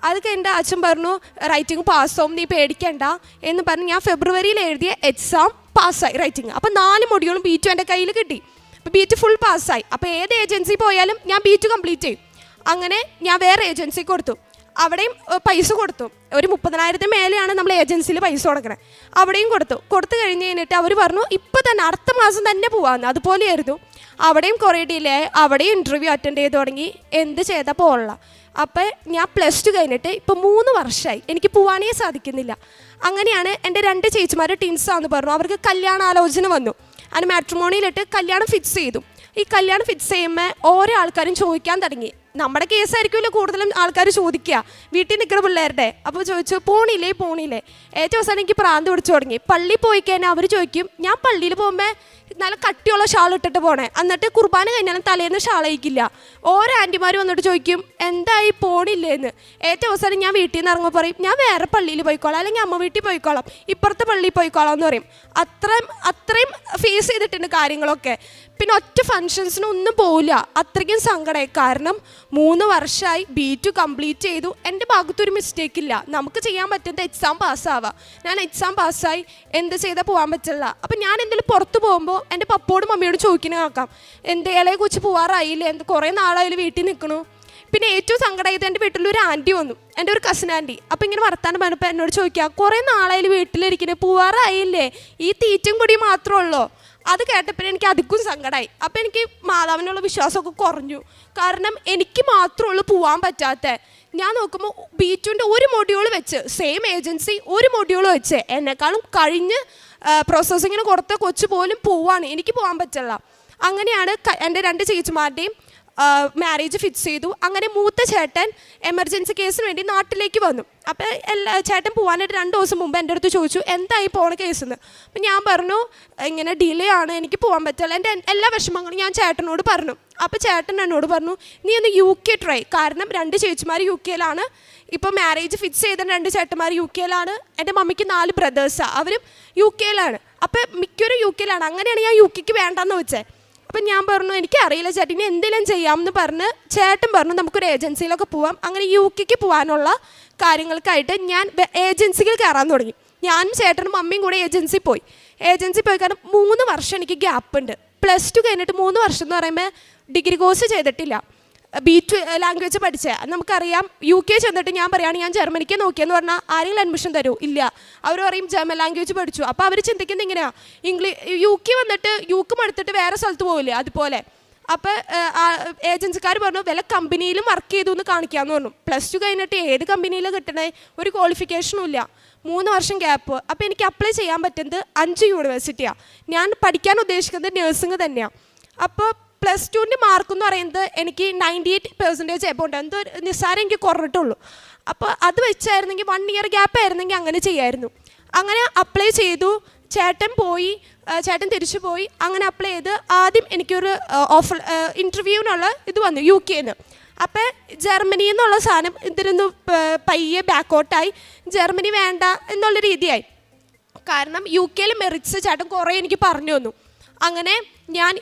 അത് കഴിഞ്ഞിട്ട് അച്ഛൻ പറഞ്ഞു റൈറ്റിംഗ് പാസ്സാവും, നീ പേടിക്കണ്ട എന്ന് പറഞ്ഞ് ഞാൻ ഫെബ്രുവരിയിൽ എഴുതിയ എക്സാം പാസ്സായി റൈറ്റിംഗ്. അപ്പോൾ 4 മൊഡ്യൂളും B2 എൻ്റെ കയ്യിൽ കിട്ടി. അപ്പോൾ B2 ഫുൾ പാസ്സായി. അപ്പോൾ ഏത് ഏജൻസി പോയാലും ഞാൻ B2 കംപ്ലീറ്റ് ചെയ്യും. അങ്ങനെ ഞാൻ വേറെ ഏജൻസി കൊടുത്തു, അവിടെയും പൈസ കൊടുത്തു. ഒരു 30,000 മേലെയാണ് നമ്മൾ ഏജൻസിയിൽ പൈസ കൊടുക്കണേ. അവിടെയും കൊടുത്തു കഴിഞ്ഞിട്ട് അവർ പറഞ്ഞു ഇപ്പം തന്നെ അടുത്ത മാസം തന്നെ പോകാമെന്ന്. അതുപോലെയായിരുന്നു. അവിടെയും കുറേ ഡിലേ, അവിടെയും ഇൻ്റർവ്യൂ അറ്റൻഡ് ചെയ്ത് തുടങ്ങി. എന്ത് ചെയ്താൽ പോകണില്ല. അപ്പം ഞാൻ +2 കഴിഞ്ഞിട്ട് ഇപ്പോൾ 3 വർഷമായി, എനിക്ക് പോകാനേ സാധിക്കുന്നില്ല. അങ്ങനെയാണ് എൻ്റെ 2 ചേച്ചിമാർ ടിൻസാന്ന് പറഞ്ഞു. അവർക്ക് കല്യാണാലോചന വന്നു. അതിന് മാട്രിമോണിയിലിട്ട് കല്യാണം ഫിക്സ് ചെയ്തു. ഈ കല്യാണം ഫിക്സ് ചെയ്യുമ്പോൾ ഓരോ ആൾക്കാരും ചോദിക്കാൻ തുടങ്ങി. നമ്മുടെ കേസായിരിക്കുമല്ലോ കൂടുതലും ആൾക്കാർ ചോദിക്കുക, വീട്ടിൽ നിൽക്കുന്ന പിള്ളേരുടെ. അപ്പോൾ ചോദിച്ചു പോണില്ലേ. ഏറ്റവും അവസാനം എനിക്ക് പ്രാന്ത് പിടിച്ചു തുടങ്ങി. പള്ളിയിൽ പോയി കഴിഞ്ഞാൽ അവർ ചോദിക്കും, ഞാൻ പള്ളിയിൽ പോകുമ്പോൾ നല്ല കട്ടിയുള്ള ഷാൾ ഇട്ടിട്ട് പോണേ, എന്നിട്ട് കുർബാന കഴിഞ്ഞാലും തലേന്ന് ഷാൾ അയക്കില്ല. ഓരോ ആൻറ്റിമാർ വന്നിട്ട് ചോദിക്കും എന്തായി പോണില്ലേന്ന്. ഏറ്റവും അവസാനം ഞാൻ വീട്ടിൽ നിന്ന് ഇറങ്ങുമ്പോൾ പറയും ഞാൻ വേറെ പള്ളിയിൽ പോയിക്കോളാം, അല്ലെങ്കിൽ അമ്മ വീട്ടിൽ പോയിക്കോളാം, ഇപ്പുറത്തെ പള്ളിയിൽ പോയിക്കോളാം എന്ന് പറയും. അത്രയും ഫേസ് ചെയ്തിട്ടുണ്ട് കാര്യങ്ങളൊക്കെ. പിന്നെ ഒറ്റ ഫങ്ഷൻസിനൊന്നും പോവില്ല, അത്രയ്ക്കും സങ്കടമായി. കാരണം 3 വർഷമായി B2 കംപ്ലീറ്റ് ചെയ്തു. എൻ്റെ ഭാഗത്തൊരു മിസ്റ്റേക്കില്ല. നമുക്ക് ചെയ്യാൻ പറ്റുന്നത് എക്സാം പാസ്സാവുക. ഞാൻ എക്സാം പാസ്സായി, എന്ത് ചെയ്താൽ പോകാൻ പറ്റില്ല. അപ്പം ഞാൻ എന്തെങ്കിലും പുറത്ത് പോകുമ്പോൾ എൻ്റെ പപ്പോടും മമ്മിയോടും ചോദിക്കുന്ന കേൾക്കാം, എൻ്റെ ഇളയെ കുറിച്ച് പോകാറായില്ലേ, കുറേ നാളായാലും വീട്ടിൽ നിൽക്കണു. പിന്നെ ഏറ്റവും സങ്കടമായത് എൻ്റെ വീട്ടിലൊരു ആൻറ്റി വന്നു, എൻ്റെ ഒരു കസിൻ ആൻറ്റി. അപ്പോൾ ഇങ്ങനെ വർത്താനം പറഞ്ഞപ്പോൾ എന്നോട് ചോദിക്കുക, കുറേ നാളായാലും വീട്ടിലിരിക്കുന്നത്, പോകാറായില്ലേ, ഈ തീറ്റും കൂടി മാത്രമേ ഉള്ളൂ. അത് കേട്ടപ്പോൾ എനിക്ക് അധികം സങ്കടമായി. അപ്പോൾ എനിക്ക് മാതാവിനുള്ള വിശ്വാസമൊക്കെ കുറഞ്ഞു. കാരണം എനിക്ക് മാത്രമേ ഉള്ളൂ പോകാൻ പറ്റാത്ത. ഞാൻ നോക്കുമ്പോൾ B2ൻ്റെ ഒരു മൊഡ്യൂൾ വെച്ച് സെയിം ഏജൻസി ഒരു മൊഡ്യൂൾ വെച്ച് എന്നെക്കാളും കഴിഞ്ഞ് പ്രോസസ്സിങ്ങിന് കൊടുത്ത കൊച്ചു പോലും പോവാണ്, എനിക്ക് പോകാൻ പറ്റില്ല. അങ്ങനെയാണ് എൻ്റെ 2 ചേച്ചിമാരുടെയും മാരേജ് ഫിക്സ് ചെയ്തു. അങ്ങനെ മൂത്ത ചേട്ടൻ എമർജൻസി കേസിന് വേണ്ടി നാട്ടിലേക്ക് വന്നു. അപ്പോൾ ചേട്ടൻ പോകാനായിട്ട് 2 ദിവസം മുമ്പ് എൻ്റെ അടുത്ത് ചോദിച്ചു എന്തായി പോണ കേസെന്ന്. അപ്പം ഞാൻ പറഞ്ഞു ഇങ്ങനെ ഡിലേ ആണ്, എനിക്ക് പോകാൻ പറ്റില്ല. എൻ്റെ എല്ലാ വിഷമങ്ങളും ഞാൻ ചേട്ടനോട് പറഞ്ഞു. അപ്പോൾ ചേട്ടൻ എന്നോട് പറഞ്ഞു നീ ഒന്ന് UK ട്രൈ. കാരണം 2 ചേച്ചിമാർ UK-യിലാണ്. ഇപ്പോൾ മാരേജ് ഫിക്സ് ചെയ്ത 2 ചേട്ടന്മാർ UK-യിലാണ്. എൻ്റെ മമ്മിക്ക് 4 ബ്രദേഴ്സാണ്, അവരും UK-യിലാണ്. അപ്പോൾ മിക്കവരും UK-യിലാണ്. അങ്ങനെയാണ് ഞാൻ UK-ക്ക് വേണ്ടെന്ന് വെച്ചത്. അപ്പം ഞാൻ പറഞ്ഞു എനിക്കറിയില്ല ചേട്ടൻ, ഇനി എന്തെങ്കിലും ചെയ്യാമെന്ന് പറഞ്ഞ് ചേട്ടൻ പറഞ്ഞു നമുക്കൊരു ഏജൻസിയിലൊക്കെ പോവാം. അങ്ങനെ UK-ക്ക് പോകാനുള്ള കാര്യങ്ങൾക്കായിട്ട് ഞാൻ ഏജൻസികൾ കയറാൻ തുടങ്ങി. ഞാനും ചേട്ടനും മമ്മിയും കൂടെ ഏജൻസി പോയി കാരണം 3 വർഷം എനിക്ക് ഗ്യാപ്പ് ഉണ്ട്. +2 കഴിഞ്ഞിട്ട് 3 വർഷം എന്ന് പറയുമ്പോൾ ഡിഗ്രി കോഴ്സ് ചെയ്തിട്ടില്ല. B2 ലാംഗ്വേജ് പഠിച്ചത് നമുക്കറിയാം. UK ചെന്നിട്ട് ഞാൻ പറയുകയാണ് ഞാൻ ജർമ്മനിക്ക് നോക്കിയെന്ന് പറഞ്ഞാൽ ആരെങ്കിലും അഡ്മിഷൻ തരൂ? ഇല്ല. അവർ പറയും ജർമ്മൻ ലാംഗ്വേജ് പഠിച്ചു. അപ്പോൾ അവർ ചിന്തിക്കുന്നത് ഇങ്ങനെയാണ്, UK വന്നിട്ട് UK എടുത്തിട്ട് വേറെ സ്ഥലത്ത് പോവില്ലേ, അതുപോലെ. അപ്പോൾ ഏജൻസിക്കാർ പറഞ്ഞു വല്ല കമ്പനിയിലും വർക്ക് ചെയ്തു എന്ന് കാണിക്കാമെന്ന് പറഞ്ഞു. +2 കഴിഞ്ഞിട്ട് ഏത് കമ്പനിയിലാണ് കിട്ടണേ? ഒരു ക്വാളിഫിക്കേഷനും ഇല്ല. 3 വർഷം ഗ്യാപ്പ്. അപ്പോൾ എനിക്ക് അപ്ലൈ ചെയ്യാൻ പറ്റുന്നത് 5 യൂണിവേഴ്സിറ്റിയാണ്. ഞാൻ പഠിക്കാൻ ഉദ്ദേശിക്കുന്നത് നഴ്സിംഗ് തന്നെയാണ്. അപ്പോൾ +2ൻ്റെ മാർക്ക് എന്ന് പറയുന്നത് എനിക്ക് 98% എബോണ്ട്, എന്തോ നിസ്സാരം എനിക്ക് കുറഞ്ഞിട്ടുള്ളൂ. അപ്പോൾ അത് വെച്ചായിരുന്നെങ്കിൽ 1 ഇയർ ഗ്യാപ്പ് ആയിരുന്നെങ്കിൽ അങ്ങനെ ചെയ്യായിരുന്നു. അങ്ങനെ അപ്ലൈ ചെയ്തു. ചേട്ടൻ തിരിച്ചു പോയി. അങ്ങനെ അപ്ലൈ ചെയ്ത് ആദ്യം എനിക്കൊരു ഓഫർ ഇൻ്റർവ്യൂവിനുള്ള ഇത് വന്നു UK-ന്ന്. അപ്പോൾ ജർമ്മനിയിൽ നിന്നുള്ള സാധനം ഇതിനൊന്ന് പയ്യെ ബാക്കൗട്ടായി. ജർമ്മനി വേണ്ട എന്നുള്ള രീതിയായി. കാരണം UK-യിൽ മെറിറ്റ്സ് ചേട്ടൻ കുറേ എനിക്ക് പറഞ്ഞു തന്നു. അങ്ങനെ ഞാൻ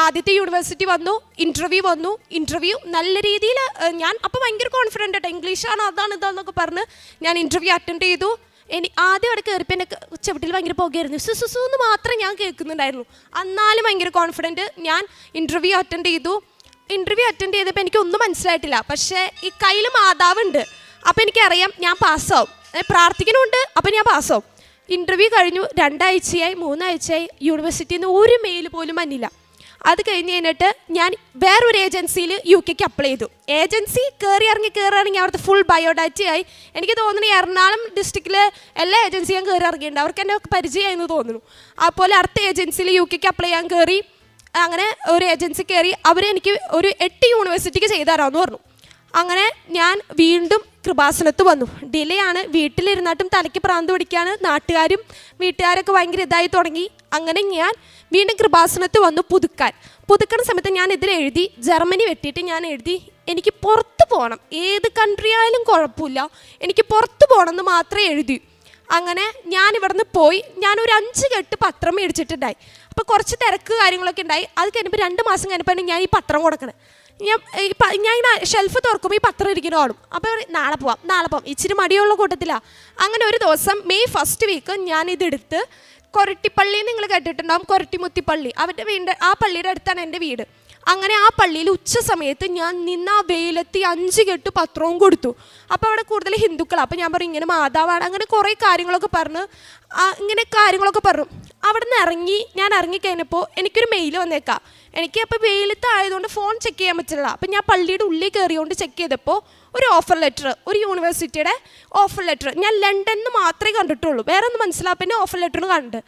ആദ്യത്തെ യൂണിവേഴ്സിറ്റി വന്നു, ഇൻ്റർവ്യൂ നല്ല രീതിയിൽ ഞാൻ അപ്പോൾ ഭയങ്കര കോൺഫിഡൻ്റ് ആയിട്ട് ഇംഗ്ലീഷാണ് അതാണ് ഇതാന്നൊക്കെ പറഞ്ഞ് ഞാൻ ഇൻ്റർവ്യൂ അറ്റൻഡ് ചെയ്തു. ആദ്യം അവിടെ കയറിപ്പോൾ എൻ്റെ ചെവിട്ടിൽ ഭയങ്കര പുകയായിരുന്നു. സുസു എന്ന് മാത്രമേ ഞാൻ കേൾക്കുന്നുണ്ടായിരുന്നു. എന്നാലും ഭയങ്കര കോൺഫിഡൻറ്റ്. ഞാൻ ഇൻ്റർവ്യൂ അറ്റൻഡ് ചെയ്തപ്പോൾ എനിക്കൊന്നും മനസ്സിലായിട്ടില്ല. പക്ഷേ ഈ കയ്യിൽ മാതാവുണ്ട്. അപ്പോൾ എനിക്കറിയാം ഞാൻ പാസ്സാവും. പ്രാർത്ഥിക്കുന്നുണ്ട്, അപ്പോൾ ഞാൻ പാസ്സാവും. ഇൻ്റർവ്യൂ കഴിഞ്ഞു. 2 ആഴ്ചയായി 3 ആഴ്ചയായി യൂണിവേഴ്സിറ്റിയിൽ നിന്ന് ഒരു മെയിൽ പോലും വന്നില്ല. അത് കഴിഞ്ഞ് കഴിഞ്ഞിട്ട് ഞാൻ വേറൊരു ഏജൻസിയിൽ UK അപ്ലൈ ചെയ്തു. ഏജൻസി കയറി ഇറങ്ങി അവിടുത്തെ ഫുൾ ബയോഡാറ്റയായി. എനിക്ക് തോന്നുന്നു എറണാകുളം ഡിസ്ട്രിക്റ്റിൽ എല്ലാ ഏജൻസിയും കയറി ഇറങ്ങിയിട്ടുണ്ട്, അവർക്ക് എന്നെ പരിചയമായെന്ന് തോന്നുന്നു. അതുപോലെ അടുത്ത ഏജൻസിയിൽ UK അപ്ലൈ ചെയ്യാൻ കയറി. അങ്ങനെ ഒരു ഏജൻസി കയറി, അവരെനിക്ക് ഒരു 8 യൂണിവേഴ്സിറ്റിക്ക് ചെയ്തു തരാമെന്ന് പറഞ്ഞു. അങ്ങനെ ഞാൻ വീണ്ടും കൃപാസനത്ത് വന്നു. ഡിലേ ആണ്, വീട്ടിലിരുന്നിട്ടും തലയ്ക്ക് പ്രാന്ത് പിടിക്കാണ്, നാട്ടുകാരും വീട്ടുകാരൊക്കെ ഭയങ്കര ഇതായി തുടങ്ങി. അങ്ങനെ ഞാൻ വീണ്ടും കൃപാസനത്ത് വന്നു പുതുക്കണ സമയത്ത് ഞാൻ ഇതിൽ എഴുതി, ജർമ്മനി വെട്ടിയിട്ട് ഞാൻ എഴുതി, എനിക്ക് പുറത്ത് പോകണം, ഏത് കൺട്രി ആയാലും കുഴപ്പമില്ല, എനിക്ക് പുറത്ത് പോകണം എന്ന് മാത്രമേ എഴുതി. അങ്ങനെ ഞാൻ ഇവിടുന്ന് പോയി. ഞാനൊരു 5 കെട്ട് പത്രം മേടിച്ചിട്ടുണ്ടായി. അപ്പോൾ കുറച്ച് തിരക്ക് കാര്യങ്ങളൊക്കെ ഉണ്ടായി. അത് കഴിഞ്ഞപ്പോൾ 2 മാസം കഴിഞ്ഞപ്പോൾ ഞാൻ ഈ പത്രം കൊടുക്കണേ. ഞാൻ ഷെൽഫ് തുറക്കുമ്പോൾ ഈ പത്രം ഇരിക്കുന്ന കാണും. അപ്പോൾ നാളെ പോവാം, ഇച്ചിരി മടിയുള്ള കൂട്ടത്തിലാണ്. അങ്ങനെ ഒരു ദിവസം മെയ് 1st വീക്ക് ഞാൻ ഇതെടുത്ത് കൊരട്ടിപ്പള്ളി, നിങ്ങൾ കേട്ടിട്ടുണ്ടാകും, കൊരട്ടിമുത്തിപ്പള്ളി, അവരുടെ വീടിൻ്റെ ആ പള്ളിയുടെ അടുത്താണ് എൻ്റെ വീട്. അങ്ങനെ ആ പള്ളിയിൽ ഉച്ച സമയത്ത് ഞാൻ നിന്ന് ആ വെയിലെത്തി 5 കെട്ട് പത്രവും കൊടുത്തു. അപ്പോൾ അവിടെ കൂടുതൽ ഹിന്ദുക്കളാണ്. അപ്പോൾ ഞാൻ പറഞ്ഞു ഇങ്ങനെ മാതാവാണ്, അങ്ങനെ കുറേ കാര്യങ്ങളൊക്കെ പറഞ്ഞു. അവിടെ നിന്ന് ഞാൻ ഇറങ്ങിക്കഴിഞ്ഞപ്പോൾ എനിക്കൊരു മെയിൽ വന്നേക്കാം. എനിക്ക് അപ്പോൾ വെയിലത്ത് ആയതുകൊണ്ട് ഫോൺ ചെക്ക് ചെയ്യാൻ പറ്റില്ല. അപ്പം ഞാൻ പള്ളിയുടെ ഉള്ളിൽ കയറിയോണ്ട് ചെക്ക് ചെയ്തപ്പോൾ ഒരു ഓഫർ ലെറ്റർ, ഒരു യൂണിവേഴ്സിറ്റിയുടെ ഓഫർ ലെറ്റർ. ഞാൻ ലണ്ടനിൽ നിന്ന് മാത്രമേ കണ്ടിട്ടുള്ളൂ, വേറെ ഒന്നും മനസ്സിലാപ്പിന്നെ ഓഫർ ലെറ്ററിന് കണ്ട്.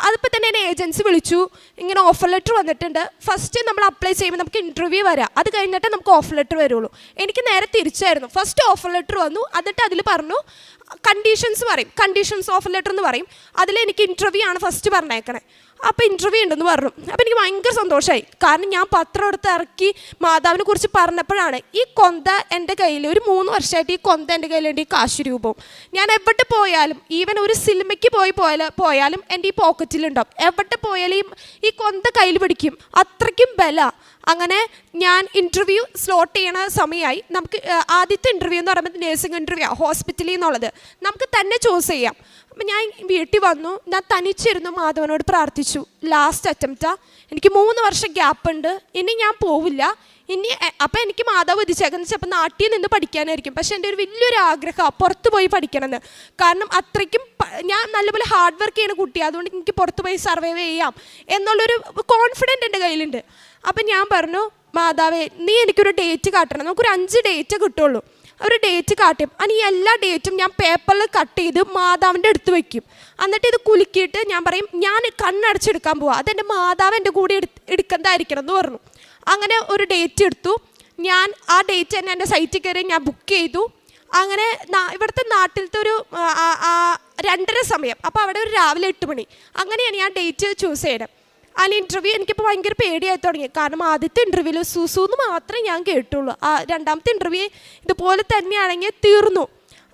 അതിപ്പോൾ തന്നെ എന്നെ ഏജൻസി വിളിച്ചു, ഇങ്ങനെ ഓഫർ ലെറ്റർ വന്നിട്ടുണ്ട്. ഫസ്റ്റ് നമ്മൾ അപ്ലൈ ചെയ്യുമ്പോൾ നമുക്ക് ഇൻ്റർവ്യൂ വരാം, അത് കഴിഞ്ഞിട്ട് നമുക്ക് ഓഫർ ലെറ്റർ വരുള്ളൂ. എനിക്ക് നേരെ തിരിച്ചായിരുന്നു. ഫസ്റ്റ് ഓഫർ ലെറ്റർ വന്നു, എന്നിട്ട് അതിൽ പറഞ്ഞു കണ്ടീഷൻസ് ഓഫർ ലെറ്റർ എന്ന് പറയും. അതിൽ എനിക്ക് ഇൻ്റർവ്യൂ ആണ് ഫസ്റ്റ് പറഞ്ഞേക്കണേ. അപ്പോൾ ഇൻ്റർവ്യൂ ഉണ്ടെന്ന് പറഞ്ഞു. അപ്പോൾ എനിക്ക് ഭയങ്കര സന്തോഷമായി, കാരണം ഞാൻ പത്രം എടുത്ത് ഇറക്കി മാതാവിനെ കുറിച്ച് പറഞ്ഞപ്പോഴാണ് ഈ കൊന്ത എൻ്റെ കയ്യിൽ, ഒരു 3 വർഷമായിട്ട് ഈ കൊന്ത എൻ്റെ കയ്യിലുണ്ട്, ഈ കാശ് രൂപവും. ഞാൻ എവിടെ പോയാലും, ഈവൻ ഒരു സിനിമയ്ക്ക് പോയാലും എൻ്റെ ഈ പോക്കറ്റിലുണ്ടാവും. എവിടെ പോയാലും ഈ കൊന്ത കയ്യിൽ പിടിക്കും, അത്രയ്ക്കും ബല. അങ്ങനെ ഞാൻ ഇൻ്റർവ്യൂ സ്ലോട്ട് ചെയ്യണ സമയമായി. നമുക്ക് ആദ്യത്തെ ഇൻ്റർവ്യൂ എന്ന് പറയുമ്പോൾ നേഴ്സിംഗ് ഇൻ്റർവ്യൂ, ഹോസ്പിറ്റലിൽ നിന്നുള്ളത് നമുക്ക് തന്നെ ചൂസ് ചെയ്യാം. അപ്പം ഞാൻ വീട്ടിൽ വന്നു, ഞാൻ തനിച്ചിരുന്നു, മാധവനോട് പ്രാർത്ഥിച്ചു. ലാസ്റ്റ് അറ്റംപ്റ്റാണ്, എനിക്ക് 3 വർഷം ഗ്യാപ്പ് ഉണ്ട്, ഇനി ഞാൻ പോവില്ല. അപ്പം എനിക്ക് മാതാവ് ഉദിച്ചേക്കെന്ന് വെച്ചാൽ അപ്പം നാട്ടിൽ നിന്ന് പഠിക്കാനായിരിക്കും. പക്ഷെ എൻ്റെ ഒരു വലിയൊരു ആഗ്രഹമാണ് പുറത്ത് പോയി പഠിക്കണമെന്ന്. കാരണം അത്രയ്ക്കും ഞാൻ നല്ലപോലെ ഹാർഡ് വർക്ക് ചെയ്യുന്ന കുട്ടിയാണ്, അതുകൊണ്ട് എനിക്ക് പുറത്ത് പോയി സർവൈവ് ചെയ്യാം എന്നുള്ളൊരു കോൺഫിഡൻറ്റ് എൻ്റെ കയ്യിലുണ്ട്. അപ്പം ഞാൻ പറഞ്ഞു, മാതാവേ നീ എനിക്കൊരു ഡേറ്റ് കാട്ടണം, നമുക്കൊരു 5 ഡേറ്റ് കിട്ടുള്ളൂ. ഒരു ഡേറ്റ് കാട്ടും, ഈ എല്ലാ ഡേറ്റും ഞാൻ പേപ്പറിൽ കട്ട് ചെയ്ത് മാതാവിൻ്റെ അടുത്ത് വയ്ക്കും. എന്നിട്ട് ഇത് കുലുക്കിയിട്ട് ഞാൻ പറയും ഞാൻ കണ്ണടച്ചെടുക്കാൻ പോവാം, അതെൻ്റെ മാതാവ് എൻ്റെ കൂടെ എടുക്കുന്നതായിരിക്കണം എന്ന് പറഞ്ഞു. അങ്ങനെ ഒരു ഡേറ്റ് എടുത്തു. ഞാൻ ആ ഡേറ്റ് തന്നെ എൻ്റെ സൈറ്റിൽ കയറി ഞാൻ ബുക്ക് ചെയ്തു. അങ്ങനെ ഇവിടുത്തെ നാട്ടിലത്തെ ഒരു 2:30 സമയം, അപ്പോൾ അവിടെ ഒരു രാവിലെ 8 മണി, അങ്ങനെയാണ് ഞാൻ ഡേറ്റ് ചൂസ് ചെയ്തത്. ഇൻ്റർവ്യൂ എനിക്കിപ്പോൾ ഭയങ്കര പേടിയായി തുടങ്ങി. കാരണം ആദ്യത്തെ ഇൻ്റർവ്യൂവിൽ സുസൂന്ന് മാത്രമേ ഞാൻ കേട്ടുള്ളൂ. രണ്ടാമത്തെ ഇൻ്റർവ്യൂ ഇതുപോലെ തന്നെയാണെങ്കിൽ തീർന്നു.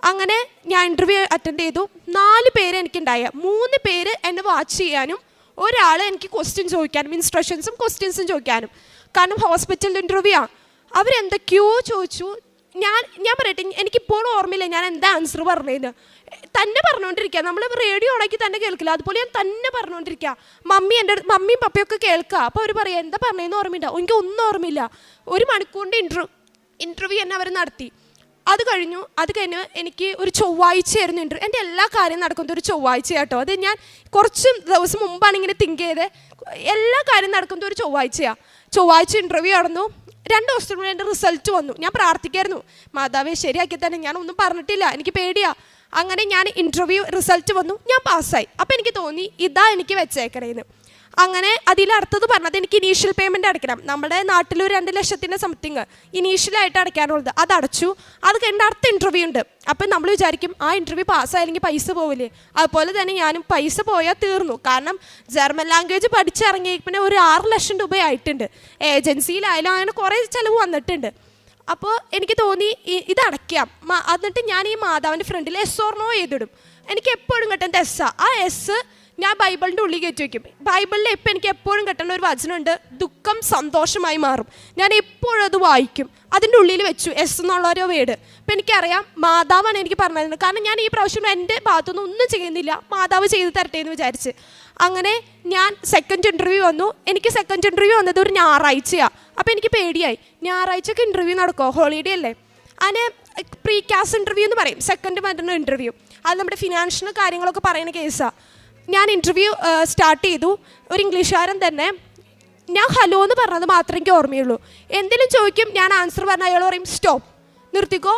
അങ്ങനെ ഞാൻ ഇൻ്റർവ്യൂ അറ്റൻഡ് ചെയ്തു. 4 പേര് എനിക്കുണ്ടായ, 3 പേര് എന്നെ വാച്ച് ചെയ്യാനും ഒരാൾ എനിക്ക് ക്വസ്റ്റ്യൻ ചോദിക്കാനും, ഇൻസ്ട്രക്ഷൻസും ക്വസ്റ്റ്യൻസും ചോദിക്കാനും. കാരണം ഹോസ്പിറ്റൽ ഇൻ്റർവ്യൂ ആണ്. അവരെന്തൊക്കെയോ ചോദിച്ചു. ഞാൻ പറയട്ടെ, എനിക്കിപ്പോഴും ഓർമ്മയില്ല ഞാൻ എന്താ ആൻസർ പറഞ്ഞതെന്ന്. തന്നെ പറഞ്ഞുകൊണ്ടിരിക്കുക, നമ്മൾ റേഡിയോ ഉണക്കി തന്നെ കേൾക്കില്ല, അതുപോലെ ഞാൻ തന്നെ പറഞ്ഞുകൊണ്ടിരിക്കുക. മമ്മിയും പപ്പയൊക്കെ കേൾക്കുക. അപ്പോൾ അവർ പറയാം എന്താ പറഞ്ഞതെന്ന് ഓർമ്മയില്ല. എനിക്ക് ഒന്നും ഓർമ്മയില്ല. 1 മണിക്കൂറിൻ്റെ ഇൻ്റർവ്യൂ തന്നെ അവർ നടത്തി. അത് കഴിഞ്ഞ് എനിക്ക് ഒരു ചൊവ്വാഴ്ചയായിരുന്നു ഇൻ്റർവ്യൂ. എൻ്റെ എല്ലാ കാര്യം നടക്കുന്നത് ഒരു ചൊവ്വാഴ്ച കേട്ടോ. അത് ഞാൻ കുറച്ച് ദിവസം മുമ്പാണ് ഇങ്ങനെ തിങ്ക് ചെയ്തത്. എല്ലാ കാര്യം നടക്കുന്നത് ഒരു ചൊവ്വാഴ്ച ഇൻ്റർവ്യൂ നടന്നു. 2 ദിവസത്തിനുള്ളിൽ എൻ്റെ റിസൾട്ട് വന്നു. ഞാൻ പ്രാർത്ഥിക്കായിരുന്നു, മാതാവേ ശരിയാക്കി തന്നെ, ഞാനൊന്നും പറഞ്ഞിട്ടില്ല, എനിക്ക് പേടിയാണ്. അങ്ങനെ ഞാൻ ഇൻ്റർവ്യൂ റിസൾട്ട് വന്നു, ഞാൻ പാസ്സായി. അപ്പോൾ എനിക്ക് തോന്നി ഇതാ എനിക്ക് വെച്ചേക്കണേന്ന്. അങ്ങനെ അതിലടുത്തത് പറഞ്ഞത് എനിക്ക് ഇനീഷ്യൽ പേയ്മെൻറ്റ് അടയ്ക്കണം. നമ്മുടെ നാട്ടിൽ ഒരു 2 ലക്ഷത്തിൻ്റെ സംതിങ് ഇനീഷ്യലായിട്ട് അടയ്ക്കാനുള്ളത്, അത് അടച്ചു. അത് കഴിഞ്ഞ അടുത്ത ഇൻ്റർവ്യൂ ഉണ്ട്. അപ്പം നമ്മൾ വിചാരിക്കും ആ ഇൻ്റർവ്യൂ പാസ്സായില്ലെങ്കിൽ പൈസ പോവില്ലേ. അതുപോലെ തന്നെ ഞാനും പൈസ പോയാൽ തീർന്നു. കാരണം ജർമ്മൻ ലാംഗ്വേജ് പഠിച്ചിറങ്ങി പിന്നെ ഒരു 6 ലക്ഷം രൂപ ആയിട്ടുണ്ട്. ഏജൻസിയിലായാലും അങ്ങനെ കുറേ ചിലവ് വന്നിട്ടുണ്ട്. അപ്പോൾ എനിക്ക് തോന്നി ഇത് അടയ്ക്കാം. എന്നിട്ട് ഞാൻ ഈ മാതാവിൻ്റെ ഫ്രണ്ടിൽ എസ് ഓർ നോ ചെയ്തിടും. എനിക്ക് എപ്പോഴും കിട്ടേണ്ട എസ്സാണ്. ആ എസ് ഞാൻ ബൈബിളിൻ്റെ ഉള്ളിൽ കയറ്റി വയ്ക്കും. ബൈബിളിൽ ഇപ്പം എനിക്ക് എപ്പോഴും കിട്ടുന്ന ഒരു വചനമുണ്ട്, ദുഃഖം സന്തോഷമായി മാറും. ഞാൻ എപ്പോഴും അത് വായിക്കും. അതിൻ്റെ ഉള്ളിൽ വെച്ചു എസ് എന്നുള്ളൊരു വേർഡ്. അപ്പം എനിക്കറിയാം മാതാവാണ് എനിക്ക് പറഞ്ഞിരുന്നത്. കാരണം ഞാൻ ഈ പ്രാവശ്യം എൻ്റെ ഭാഗത്തുനിന്ന് ഒന്നും ചെയ്യുന്നില്ല, മാതാവ് ചെയ്ത് തരട്ടെ എന്ന് വിചാരിച്ച്. അങ്ങനെ ഞാൻ സെക്കൻഡ് ഇൻ്റർവ്യൂ വന്നു. എനിക്ക് സെക്കൻഡ് ഇൻ്റർവ്യൂ വന്നത് ഒരു ഞായറാഴ്ചയാണ്. അപ്പോൾ എനിക്ക് പേടിയായി, ഞായറാഴ്ചക്ക് ഇൻ്റർവ്യൂ നടക്കുമോ, ഹോളിഡേ അല്ലേ. അതിന് പ്രീ കാസ്റ്റ് ഇൻ്റർവ്യൂ എന്ന് പറയും, സെക്കൻഡ് മറ്റൊരു ഇൻ്റർവ്യൂ. അത് നമ്മുടെ ഫിനാൻഷ്യൽ കാര്യങ്ങളൊക്കെ പറയുന്ന കേസാണ്. ഞാൻ ഇൻ്റർവ്യൂ സ്റ്റാർട്ട് ചെയ്തു. ഒരു ഇംഗ്ലീഷുകാരൻ തന്നെ ഞാൻ ഹലോ എന്ന് പറഞ്ഞത് മാത്രമേ എനിക്ക് ഓർമ്മയുള്ളൂ. എന്തെങ്കിലും ചോദിക്കും, ഞാൻ ആൻസർ പറഞ്ഞാൽ അയാൾ പറയും സ്റ്റോപ്പ്, നിർത്തിക്കോ.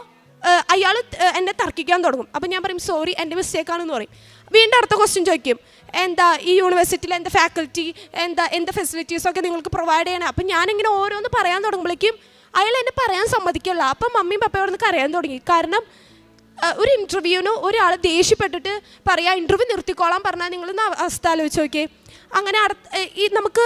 അയാൾ എന്നെ തർക്കിക്കാൻ തുടങ്ങും. അപ്പം ഞാൻ പറയും സോറി, എൻ്റെ മിസ്റ്റേക്കാണെന്ന് പറയും. വീണ്ടും അടുത്ത ക്വസ്റ്റ്യൻ ചോദിക്കും, എന്താ ഈ യൂണിവേഴ്സിറ്റിയിൽ എന്താ ഫാക്കൽറ്റി, എന്താ ഫെസിലിറ്റീസൊക്കെ നിങ്ങൾക്ക് പ്രൊവൈഡ് ചെയ്യണം. അപ്പം ഞാനിങ്ങനെ ഓരോന്ന് പറയാൻ തുടങ്ങുമ്പോഴേക്കും അയാൾ എന്നെ പറയാൻ സമ്മതിക്കില്ല. അപ്പം മമ്മിയും പപ്പയോട് നിന്ന് കരയാൻ തുടങ്ങി. കാരണം ഒരു ഇൻ്റർവ്യൂവിന് ഒരാൾ ദേഷ്യപ്പെട്ടിട്ട് പറയാം ഇൻ്റർവ്യൂ നിർത്തിക്കോളാൻ പറഞ്ഞാൽ നിങ്ങളൊന്ന് അവസ്ഥ ആലോചിച്ച് നോക്കിയേ. അങ്ങനെ ഈ നമുക്ക്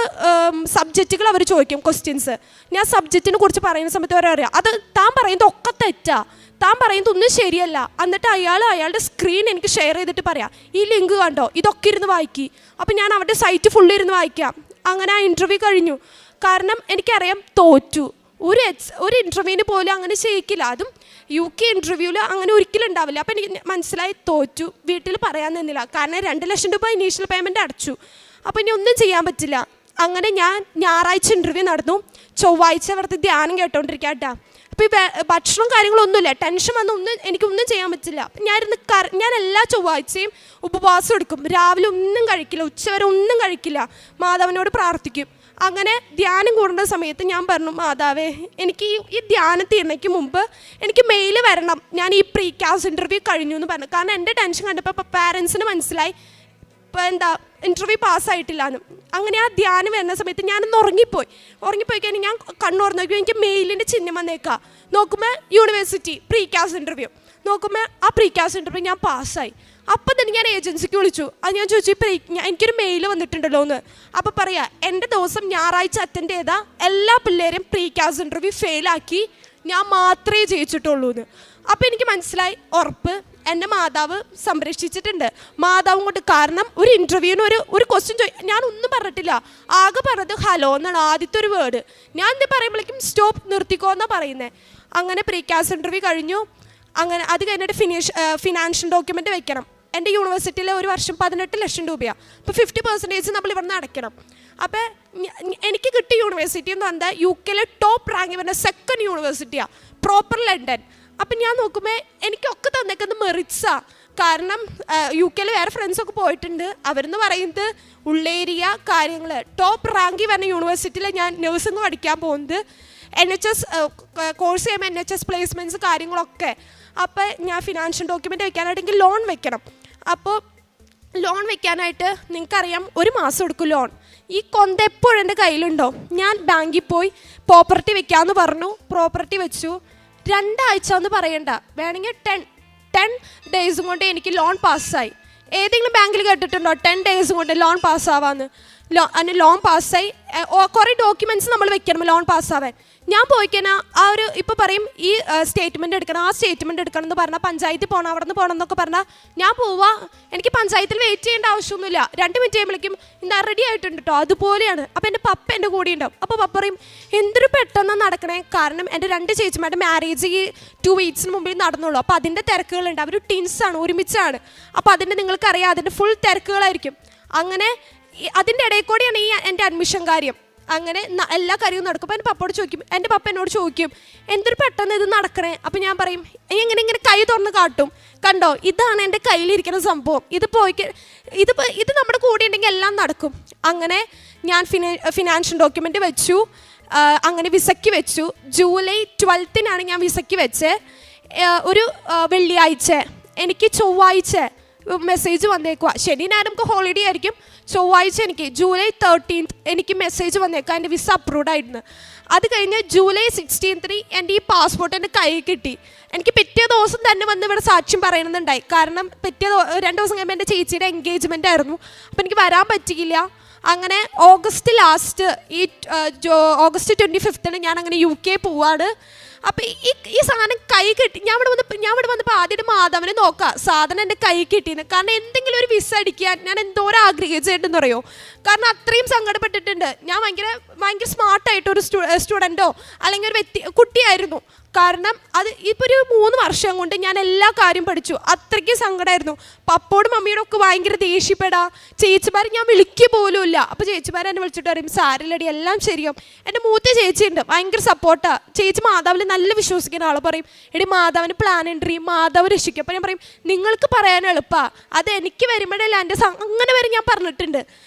സബ്ജക്റ്റുകൾ അവർ ചോദിക്കും ക്വസ്റ്റ്യൻസ്. ഞാൻ സബ്ജക്റ്റിനെ കുറിച്ച് പറയുന്ന സമയത്ത് അവർ അറിയാം അത് താൻ പറയുന്നത് ഒക്കെ തെറ്റാ, താൻ പറയുന്നത് ഒന്നും ശരിയല്ല. എന്നിട്ട് അയാളുടെ സ്ക്രീൻ എനിക്ക് ഷെയർ ചെയ്തിട്ട് പറയാം ഈ ലിങ്ക് കണ്ടോ, ഇതൊക്കെ ഇരുന്ന് വായിക്കി. അപ്പം ഞാൻ അവരുടെ സൈറ്റ് ഫുള്ള് ഇരുന്ന് വായിക്കാം. അങ്ങനെ ആ ഇൻ്റർവ്യൂ കഴിഞ്ഞു. കാരണം എനിക്കറിയാം തോറ്റു. ഒരു ഇൻ്റർവ്യൂവിന് പോലും അങ്ങനെ ചെയ്യിക്കില്ല. അതും UK ഇൻ്റർവ്യൂവിൽ അങ്ങനെ ഒരിക്കലും ഉണ്ടാവില്ല. അപ്പം എനിക്ക് മനസ്സിലായി തോറ്റു. വീട്ടിൽ പറയാൻ നിന്നില്ല. കാരണം 2 ലക്ഷം രൂപ ഇനീഷ്യൽ പേയ്മെൻറ്റ് അടച്ചു. അപ്പോൾ ഇനി ഒന്നും ചെയ്യാൻ പറ്റില്ല. അങ്ങനെ ഞാൻ ഞായറാഴ്ച ഇൻ്റർവ്യൂ നടന്നു. ചൊവ്വാഴ്ച അവിടുത്തെ ധ്യാനം കേട്ടോണ്ടിരിക്കുക കേട്ടോ. അപ്പോൾ ഈ ഭക്ഷണവും കാര്യങ്ങളൊന്നുമില്ല. ടെൻഷൻ വന്ന് എനിക്കൊന്നും ചെയ്യാൻ പറ്റില്ല. ഞാൻ എല്ലാ ചൊവ്വാഴ്ചയും ഉപവാസം എടുക്കും. രാവിലെ ഒന്നും കഴിക്കില്ല, ഉച്ചവരെ ഒന്നും കഴിക്കില്ല, മാതാവിനോട് പ്രാർത്ഥിക്കും. അങ്ങനെ ധ്യാനം കൂടുന്ന സമയത്ത് ഞാൻ പറഞ്ഞു, മാതാവേ എനിക്ക് ഈ ധ്യാനം തീർന്നയ്ക്ക് മുമ്പ് എനിക്ക് മെയിൽ വരണം, ഞാൻ ഈ പ്രീ ക്ലാസ് ഇൻ്റർവ്യൂ കഴിഞ്ഞു എന്ന് പറഞ്ഞു. കാരണം എൻ്റെ ടെൻഷൻ കണ്ടപ്പോൾ പാരൻസിന് മനസ്സിലായി ഇപ്പോൾ ഇൻ്റർവ്യൂ പാസ്സായിട്ടില്ല എന്ന്. അങ്ങനെ ആ ധ്യാനം വരുന്ന സമയത്ത് ഞാനൊന്ന് ഉറങ്ങിപ്പോയി കഴിഞ്ഞാൽ ഞാൻ കണ്ണുറന്ന് നോക്കിയപ്പോൾ എനിക്ക് മെയിലിൻ്റെ ചിഹ്നം വന്നേക്കാം. നോക്കുമ്പോൾ യൂണിവേഴ്സിറ്റി പ്രീ ക്ലാസ് ഇൻ്റർവ്യൂ, നോക്കുമ്പോൾ ആ പ്രീ ക്ലാസ് ഇൻ്റർവ്യൂ ഞാൻ പാസ്സായി. അപ്പം തന്നെ ഞാൻ ഏജൻസിക്ക് വിളിച്ചു. അത് ഞാൻ ചോദിച്ചു എനിക്കൊരു മെയിൽ വന്നിട്ടുണ്ടല്ലോ എന്ന്. അപ്പോൾ പറയാം എൻ്റെ ദിവസം ഞായറാഴ്ച അറ്റൻഡ് ചെയ്ത എല്ലാ പിള്ളേരും പ്രീ ക്ലാസ് ഇൻ്റർവ്യൂ ഫെയിലാക്കി, ഞാൻ മാത്രമേ ജയിച്ചിട്ടുള്ളൂ എന്ന്. അപ്പോൾ എനിക്ക് മനസ്സിലായി ഉറപ്പ് എൻ്റെ മാതാവ് സംരക്ഷിച്ചിട്ടുണ്ട്. മാതാവും കൊണ്ട്. കാരണം ഒരു ഇൻ്റർവ്യൂവിന് ഒരു ക്വസ്റ്റ്യൻ ഞാനൊന്നും പറഞ്ഞിട്ടില്ല. ആകെ പറഞ്ഞത് ഹലോ എന്നാണ് ആദ്യത്തെ ഒരു വേർഡ്. ഞാൻ എന്താ പറയുമ്പോഴേക്കും സ്റ്റോപ്പ്, നിർത്തിക്കോ എന്നാണ് പറയുന്നത്. അങ്ങനെ പ്രീ ക്ലാസ് ഇൻ്റർവ്യൂ കഴിഞ്ഞു. അങ്ങനെ അത് കഴിഞ്ഞിട്ട് ഫിനാൻഷ്യൽ ഡോക്യുമെൻ്റ് വെക്കണം. എൻ്റെ യൂണിവേഴ്സിറ്റിയിൽ ഒരു വർഷം 18 ലക്ഷം രൂപയാണ്. അപ്പോൾ 50% നമ്മൾ ഇവിടുന്ന് അടയ്ക്കണം. അപ്പോൾ എനിക്ക് കിട്ടിയ യൂണിവേഴ്സിറ്റി എന്ന് പറഞ്ഞാൽ UKയിലെ ടോപ്പ് റാങ്ക് വരുന്ന 2nd യൂണിവേഴ്സിറ്റിയാണ്, പ്രോപ്പർ ലണ്ടൻ. അപ്പം ഞാൻ നോക്കുമ്പോൾ എനിക്കൊക്കെ തന്നേക്കുന്നത് മെറിറ്റ്സാണ്. കാരണം UKയിൽ വേറെ ഫ്രണ്ട്സൊക്കെ പോയിട്ടുണ്ട്. അവരെന്ന് പറയുന്നത് ഉള്ളേരിയ കാര്യങ്ങൾ ടോപ്പ് റാങ്കിൽ വരുന്ന യൂണിവേഴ്സിറ്റിയിൽ ഞാൻ നഴ്സിംഗ് പഠിക്കാൻ പോകുന്നത്. NHS കോഴ്സ് ചെയ്യുമ്പോൾ NHS പ്ലേസ്മെൻറ്റ്സ് കാര്യങ്ങളൊക്കെ. അപ്പോൾ ഞാൻ ഫിനാൻഷ്യൽ ഡോക്യുമെൻ്റ് വെക്കാനായിട്ട് ലോൺ വെക്കണം. അപ്പോൾ ലോൺ വെക്കാനായിട്ട് നിങ്ങൾക്കറിയാം 1 മാസം എടുക്കും ലോൺ. ഈ കൊന്ത എപ്പോഴും എൻ്റെ കയ്യിലുണ്ടോ. ഞാൻ ബാങ്കിൽ പോയി പ്രോപ്പർട്ടി വെക്കാമെന്ന് പറഞ്ഞു. പ്രോപ്പർട്ടി വെച്ചു. 2 ആഴ്ച എന്ന് പറയണ്ട, വേണമെങ്കിൽ 10 ഡേയ്സും കൊണ്ട് എനിക്ക് ലോൺ പാസ്സായി. ഏതെങ്കിലും ബാങ്കിൽ കേട്ടിട്ടുണ്ടോ 10 ഡേയ്സ് കൊണ്ട് ലോൺ പാസ്സാവാന്ന്? അതിന് ലോൺ പാസ്സായി. കുറേ ഡോക്യുമെൻറ്റ്സ് നമ്മൾ വെക്കണം ലോൺ പാസ്സാവാൻ. ഞാൻ പോയിക്കഴിഞ്ഞാൽ ആ ഒരു ഇപ്പോൾ പറയും ഈ സ്റ്റേറ്റ്മെൻറ്റ് എടുക്കണം, ആ സ്റ്റേറ്റ്മെൻറ്റ് എടുക്കണം എന്ന് പറഞ്ഞാൽ പഞ്ചായത്തിൽ പോകണം, അവിടെ നിന്ന് പോകണം എന്നൊക്കെ പറഞ്ഞാൽ ഞാൻ പോവുക. എനിക്ക് പഞ്ചായത്തിൽ വെയിറ്റ് ചെയ്യേണ്ട ആവശ്യമൊന്നുമില്ല. 2 മിനിറ്റ് കഴിയുമ്പോഴേക്കും ഇന്ന് റെഡി ആയിട്ടുണ്ട് കേട്ടോ. അതുപോലെയാണ്. അപ്പോൾ എൻ്റെ പപ്പ എൻ്റെ കൂടെ ഉണ്ടാവും. അപ്പോൾ പപ്പ പറയും എന്തൊരു പെട്ടെന്ന് നടക്കണേ. കാരണം എൻ്റെ 2 ചേച്ചിമാരുടെ മാരേജ് ഈ 2 വീക്സിന് മുമ്പിൽ നടന്നുള്ളൂ. അപ്പോൾ അതിൻ്റെ തിരക്കുകളുണ്ട്. അവർ ട്വിൻസാണ്, ഒരുമിച്ചാണ്. അപ്പോൾ അതിൻ്റെ നിങ്ങൾക്കറിയാം അതിൻ്റെ ഫുൾ തിരക്കുകളായിരിക്കും. അങ്ങനെ അതിൻ്റെ ഇടയിൽ കൂടിയാണ് ഈ എൻ്റെ അഡ്മിഷൻ കാര്യം. അങ്ങനെ എല്ലാ കാര്യവും നടക്കും. അപ്പോൾ എൻ്റെ പപ്പ എന്നോട് ചോദിക്കും എന്തൊരു പെട്ടെന്ന് ഇത് നടക്കണേ. അപ്പോൾ ഞാൻ പറയും ഇങ്ങനെ കൈ തുറന്ന് കാട്ടും, കണ്ടോ ഇതാണ് എൻ്റെ കയ്യിലിരിക്കുന്ന സംഭവം, ഇത് നമ്മുടെ കൂടെ ഉണ്ടെങ്കിൽ എല്ലാം നടക്കും. അങ്ങനെ ഞാൻ ഫിനാൻഷ്യൽ ഡോക്യുമെൻ്റ് വെച്ചു. അങ്ങനെ വിസയ്ക്ക് വെച്ചു. ജൂലൈ 12 ഞാൻ വിസയ്ക്ക് വെച്ച്. ഒരു വെള്ളിയാഴ്ച എനിക്ക് ചൊവ്വാഴ്ച മെസ്സേജ് വന്നേക്കുക. ശനി ഞായർ നമുക്ക് ഹോളിഡേ ആയിരിക്കും. ചൊവ്വാഴ്ച എനിക്ക് ജൂലൈ 13 എനിക്ക് മെസ്സേജ് വന്നേക്കുക എൻ്റെ വിസ അപ്രൂവ്ഡ് ആയിരുന്നു. അത് കഴിഞ്ഞ് ജൂലൈ 16 എൻ്റെ ഈ പാസ്പോർട്ട് എൻ്റെ കയ്യിൽ കിട്ടി. എനിക്ക് പിറ്റേ ദിവസം തന്നെ വന്ന് ഇവിടെ സാക്ഷ്യം പറയണമെന്നുണ്ടായി. കാരണം 2 ദിവസം കഴിയുമ്പോൾ എൻ്റെ ചേച്ചിയുടെ എൻഗേജ്മെൻ്റ് ആയിരുന്നു. അപ്പോൾ എനിക്ക് വരാൻ പറ്റിയില്ല. അങ്ങനെ ഓഗസ്റ്റ് ലാസ്റ്റ് ഓഗസ്റ്റ് 25 ഞാൻ അങ്ങനെ UK പോവാണ്. അപ്പോൾ ഈ സാധനം കൈ കിട്ടി. ഞാൻ ഇവിടെ വന്നപ്പോൾ ആദ്യമായിട്ട് മാധവനെ നോക്കാം സാധനം എൻ്റെ കൈ കിട്ടിയെന്ന്. കാരണം എന്തെങ്കിലും ഒരു വിസ അടിക്കാൻ ഞാൻ എന്തോരം ആഗ്രഹിച്ചിട്ടുണ്ടെന്ന് പറയോ. കാരണം അത്രയും സങ്കടപ്പെട്ടിട്ടുണ്ട്. ഞാൻ ഭയങ്കര സ്മാർട്ടായിട്ടൊരു സ്റ്റുഡൻറ്റോ അല്ലെങ്കിൽ ഒരു കുട്ടിയായിരുന്നു. കാരണം അത് ഇപ്പോൾ ഒരു 3 വർഷം കൊണ്ട് ഞാൻ എല്ലാ കാര്യം പഠിച്ചു. അത്രയ്ക്ക് സങ്കടമായിരുന്നു. പപ്പോടും മമ്മിയോടും ഒക്കെ ഭയങ്കര ദേഷ്യപ്പെടാ. ചേച്ചിമാർ ഞാൻ വിളിക്കുക പോലും ഇല്ല. അപ്പോൾ ചേച്ചിമാർ എന്നെ വിളിച്ചിട്ട് പറയും സാരില്ലടി എല്ലാം ശരിയാവും. എൻ്റെ മൂത്ത ചേച്ചിയുണ്ട്, ഭയങ്കര സപ്പോർട്ടാണ്. ചേച്ചി മാതാവിൽ നല്ല വിശ്വസിക്കുന്ന ആൾ. പറയും എടി മാതാവിന് പ്ലാൻ ഉണ്ട്, മാതാവ് രക്ഷിക്കും. അപ്പോൾ ഞാൻ പറയും നിങ്ങൾക്ക് പറയാൻ എളുപ്പമാണ്, അത് എനിക്ക് വരുമ്പോഴല്ല എൻ്റെ അങ്ങനെ വരെ ഞാൻ പറഞ്ഞിട്ടുണ്ട്.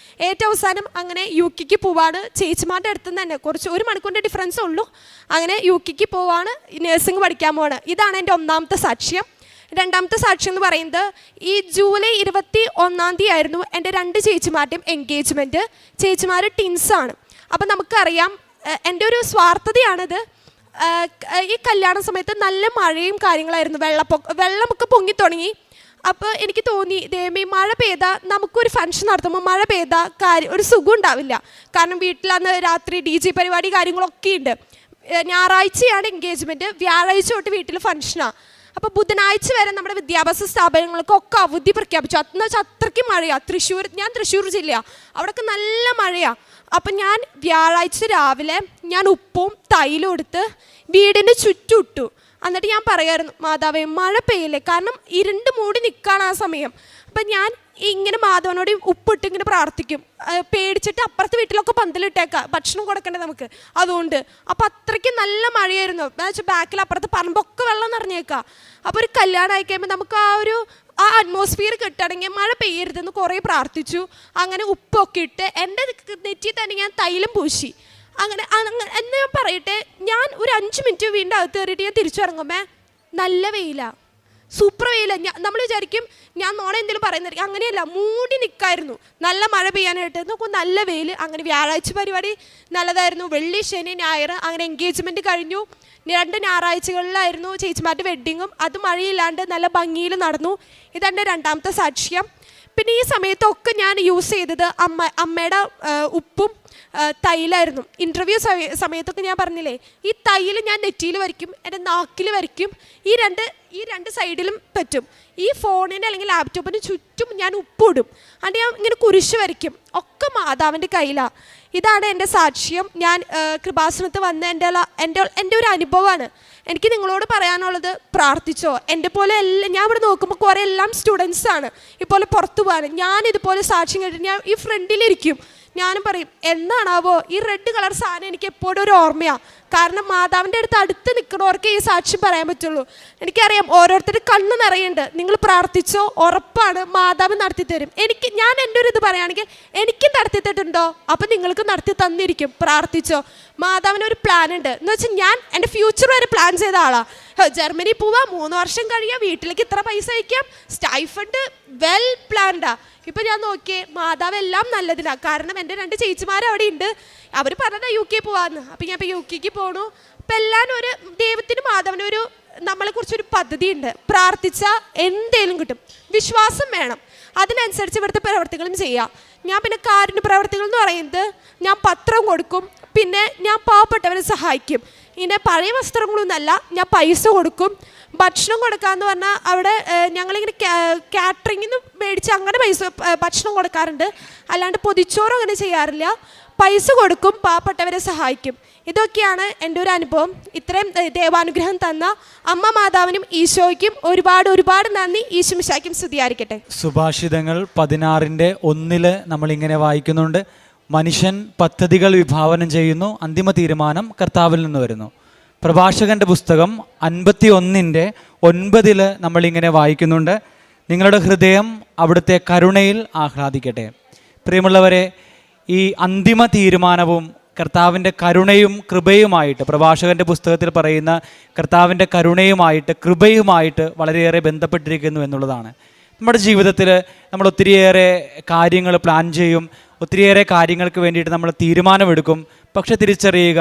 ഏറ്റവും അവസാനം അങ്ങനെ യു കെക്ക് പോവാണ്. ചേച്ചിമാരുടെ അടുത്ത് നിന്ന് തന്നെ കുറച്ച് 1 മണിക്കൂറിൻ്റെ ഡിഫറൻസ് ഉള്ളൂ. അങ്ങനെ യു കെക്ക് പോവാണ്, നഴ്സിംഗ് പഠിക്കാൻ പോവാണ്. ഇതാണ് എൻ്റെ 1ാമത്തെ സാക്ഷ്യം. 2ാമത്തെ സാക്ഷ്യം എന്ന് പറയുന്നത് ഈ ജൂലൈ 21 ആയിരുന്നു എൻ്റെ 2 ചേച്ചിമാരുടെയും എൻഗേജ്മെൻറ്റ്. ചേച്ചിമാർ ടിൻസാണ്. അപ്പം നമുക്കറിയാം എൻ്റെ ഒരു സ്വാർത്ഥതയാണിത്. ഈ കല്യാണ സമയത്ത് നല്ല മഴയും കാര്യങ്ങളായിരുന്നു, വെള്ളമൊക്കെ പൊങ്ങി തുടങ്ങി. അപ്പോൾ എനിക്ക് തോന്നി ദൈവമേ മഴ പെയ്താൽ നമുക്കൊരു ഫംഗ്ഷൻ നടത്തുമ്പോൾ മഴ പെയ്താൽ ഒരു സുഖം ഉണ്ടാവില്ല. കാരണം വീട്ടിലന്ന് രാത്രി DJ പരിപാടി കാര്യങ്ങളൊക്കെ ഉണ്ട്. ഞായറാഴ്ചയാണ് എൻഗേജ്മെൻറ്റ്, വ്യാഴാഴ്ച തൊട്ട് വീട്ടിൽ ഫംഗ്ഷനാണ്. അപ്പോൾ ബുധനാഴ്ച വരെ നമ്മുടെ വിദ്യാഭ്യാസ സ്ഥാപനങ്ങൾക്കൊക്കെ അവധി പ്രഖ്യാപിച്ചു. എന്ന് വെച്ചാൽ അത്രയ്ക്ക് മഴയാണ്. ഞാൻ തൃശ്ശൂർ ജില്ലയാണ്, അവിടെയൊക്കെ നല്ല മഴയാണ്. അപ്പം ഞാൻ വ്യാഴാഴ്ച രാവിലെ ഞാൻ ഉപ്പും തൈലും എടുത്ത് വീടിന് ചുറ്റും ഇട്ടു. എന്നിട്ട് ഞാൻ പറയായിരുന്നു മാതാവേ മഴ പെയ്യല്ലേ, കാരണം ഇരുണ്ട് മൂടി നിൽക്കുകയാണ് ആ സമയം. അപ്പം ഞാൻ ഇങ്ങനെ മാധവനോട് ഉപ്പിട്ട് ഇങ്ങനെ പ്രാർത്ഥിക്കും. പേടിച്ചിട്ട് അപ്പുറത്തെ വീട്ടിലൊക്കെ പന്തലിട്ടേക്കാം, ഭക്ഷണം കൊടുക്കണ്ടേ നമുക്ക്, അതുകൊണ്ട്. അപ്പോൾ അത്രയ്ക്ക് നല്ല മഴയായിരുന്നു. എന്ന് വെച്ചാൽ ബാക്കിൽ അപ്പുറത്ത് പറമ്പൊക്കെ വെള്ളം നിറഞ്ഞേക്കാം. അപ്പോൾ ഒരു കല്യാണം ആയി കഴിയുമ്പോൾ നമുക്ക് ആ അറ്റ്മോസ്ഫിയർ കിട്ടുകയാണെങ്കിൽ മഴ പെയ്യരുതെന്ന് കുറേ പ്രാർത്ഥിച്ചു. അങ്ങനെ ഉപ്പൊക്കെ ഇട്ട് എൻ്റെ നെറ്റി തന്നെ ഞാൻ തൈലം പൂശി. അങ്ങനെ എന്ന് ഞാൻ പറയട്ടെ, ഞാൻ ഒരു 5 മിനിറ്റ് വീണ്ടും അകത്ത് കയറിയിട്ട് ഞാൻ തിരിച്ചിറങ്ങുമ്പോൾ നല്ല വെയിലാണ്, സൂപ്പർ വെയിലാണ്. നമ്മൾ വിചാരിക്കും ഞാൻ നോണെ എന്തെങ്കിലും പറയുന്നതായിരിക്കും, അങ്ങനെയല്ല, മൂടി നിൽക്കായിരുന്നു. നല്ല മഴ പെയ്യാനായിട്ട് നോക്കും, നല്ല വെയിൽ. അങ്ങനെ വ്യാഴാഴ്ച പരിപാടി നല്ലതായിരുന്നു. വെള്ളി ശനി ഞായർ അങ്ങനെ എൻഗേജ്മെൻറ്റ് കഴിഞ്ഞു. 2 ഞായറാഴ്ചകളിലായിരുന്നു ചേച്ചിമാരുടെ വെഡ്ഡിങ്ങും. അത് മഴയില്ലാണ്ട് നല്ല ഭംഗിയിൽ നടന്നു. ഇതെൻ്റെ 2ാമത്തെ സാക്ഷ്യം. പിന്നെ ഈ സമയത്തൊക്കെ ഞാൻ യൂസ് ചെയ്തത് അമ്മയുടെ ഉപ്പും തൈലായിരുന്നു. ഇൻ്റർവ്യൂ സമയത്തൊക്കെ ഞാൻ പറഞ്ഞില്ലേ, ഈ തൈല് ഞാൻ നെറ്റിയിൽ വരയ്ക്കും, എൻ്റെ നാക്കിൽ വരയ്ക്കും, ഈ രണ്ട് സൈഡിലും പറ്റും. ഈ ഫോണിന് അല്ലെങ്കിൽ ലാപ്ടോപ്പിന് ചുറ്റും ഞാൻ ഉപ്പിടും. അതുകൊണ്ട് ഞാൻ ഇങ്ങനെ കുരിശ് വരയ്ക്കും. ഒക്കെ മാതാവിൻ്റെ കയ്യിലാണ്. ഇതാണ് എൻ്റെ സാക്ഷ്യം. ഞാൻ കൃപാസനത്ത് വന്ന എൻ്റെ ഒരു അനുഭവമാണ്. എനിക്ക് നിങ്ങളോട് പറയാനുള്ളത്, പ്രാർത്ഥിച്ചോ. എൻ്റെ പോലെ ഞാൻ ഇവിടെ നോക്കുമ്പോൾ കുറേ എല്ലാം സ്റ്റുഡൻസാണ്, ഇതുപോലെ പുറത്തു പോകാൻ. ഞാനിതുപോലെ സാക്ഷ്യം കേട്ടിട്ട് ഞാൻ ഈ ഫ്രണ്ടിലിരിക്കും. ഞാനും പറയും എന്നാണാവോ ഈ റെഡ് കളർ സാധനം എനിക്ക് എപ്പോഴും ഒരു ഓർമ്മയാണ്. കാരണം മാതാവിൻ്റെ അടുത്ത് നിൽക്കണവർക്ക് ഈ സാക്ഷ്യം പറയാൻ പറ്റുള്ളൂ. എനിക്കറിയാം ഓരോരുത്തർ കണ്ണ് നിറയുണ്ട്. നിങ്ങൾ പ്രാർത്ഥിച്ചോ, ഉറപ്പാണ് മാതാവ് നടത്തി തരും. ഞാൻ എൻ്റെ ഒരു ഇത് പറയുകയാണെങ്കിൽ എനിക്കും നടത്തി തരുന്നുണ്ടോ, അപ്പം നിങ്ങൾക്ക് നടത്തി തന്നിരിക്കും. പ്രാർത്ഥിച്ചോ. മാതാവിന് ഒരു പ്ലാൻ ഉണ്ട്. എന്ന് വെച്ചാൽ ഞാൻ എൻ്റെ ഫ്യൂച്ചർ വരെ പ്ലാൻ ചെയ്ത ആളാണ്. ജർമ്മനി പോവാം, 3 വർഷം കഴിയാം, വീട്ടിലേക്ക് ഇത്ര പൈസ അയക്കാം, സ്റ്റൈഫണ്ട് വെൽ പ്ലാൻഡാ. ഇപ്പം ഞാൻ നോക്കിയേ മാതാവ് എല്ലാം നല്ലതിനാണ്. കാരണം എൻ്റെ 2 ചേച്ചിമാർ അവിടെ ഉണ്ട്. അവർ പറഞ്ഞാൽ UK പോവാന്ന്. അപ്പം ഞാൻ ഇപ്പോൾ UK പോകണു. അപ്പം എല്ലാം ഒരു ദൈവത്തിന് മാതാവിന് നമ്മളെക്കുറിച്ചൊരു പദ്ധതി ഉണ്ട്. പ്രാർത്ഥിച്ചാൽ എന്തേലും കിട്ടും. വിശ്വാസം വേണം, അതിനനുസരിച്ച് ഇവിടുത്തെ പ്രവർത്തികളും ചെയ്യാം. ഞാൻ പിന്നെ കാരുണ്യ പ്രവർത്തികൾ എന്ന് പറയുന്നത് ഞാൻ പത്രം കൊടുക്കും, പിന്നെ ഞാൻ പാവപ്പെട്ടവരെ സഹായിക്കും. ഇങ്ങനെ പഴയ വസ്ത്രങ്ങളൊന്നുമല്ല, ഞാൻ പൈസ കൊടുക്കും. ഭക്ഷണം കൊടുക്കാമെന്ന് പറഞ്ഞാൽ അവിടെ ഞങ്ങളിങ്ങനെ കാറ്ററിങ്ങിൽ നിന്ന് മേടിച്ച് അങ്ങനെ ഭക്ഷണം കൊടുക്കാറുണ്ട്. അല്ലാണ്ട് പൊതിച്ചോറും അങ്ങനെ ചെയ്യാറില്ല. പൈസ കൊടുക്കും, പാവപ്പെട്ടവരെ സഹായിക്കും. ഇതൊക്കെയാണ് എൻ്റെ ഒരു അനുഭവം. ഇത്രയും ദൈവാനുഗ്രഹം തന്ന അമ്മ മാതാവിനും ഈശോയ്ക്കും ഒരുപാട് നന്ദി. ഈശോ മിശിഹായ്ക്കും സ്തുതിയായിരിക്കട്ടെ. സുഭാഷിതങ്ങൾ 16:1 നമ്മളിങ്ങനെ വായിക്കുന്നുണ്ട്, മനുഷ്യൻ പദ്ധതികൾ വിഭാവനം ചെയ്യുന്നു, അന്തിമ തീരുമാനം കർത്താവിൽ നിന്ന് വരുന്നു. പ്രഭാഷകൻ്റെ പുസ്തകം 51:9 നമ്മളിങ്ങനെ വായിക്കുന്നുണ്ട്, നിങ്ങളുടെ ഹൃദയം അവിടുത്തെ കരുണയിൽ ആഹ്ലാദിക്കട്ടെ. പ്രിയമുള്ളവരെ, ഈ അന്തിമ തീരുമാനവും കർത്താവിൻ്റെ കരുണയും കൃപയുമായിട്ട്, പ്രഭാഷകൻ്റെ പുസ്തകത്തിൽ പറയുന്ന കർത്താവിൻ്റെ കരുണയുമായിട്ട് കൃപയുമായിട്ട് വളരെയേറെ ബന്ധപ്പെട്ടിരിക്കുന്നു എന്നുള്ളതാണ്. നമ്മുടെ ജീവിതത്തിൽ നമ്മൾ ഒത്തിരിയേറെ കാര്യങ്ങൾ പ്ലാൻ ചെയ്യും, ഒത്തിരിയേറെ കാര്യങ്ങൾക്ക് വേണ്ടിയിട്ട് നമ്മൾ തീരുമാനമെടുക്കും. പക്ഷെ തിരിച്ചറിയുക,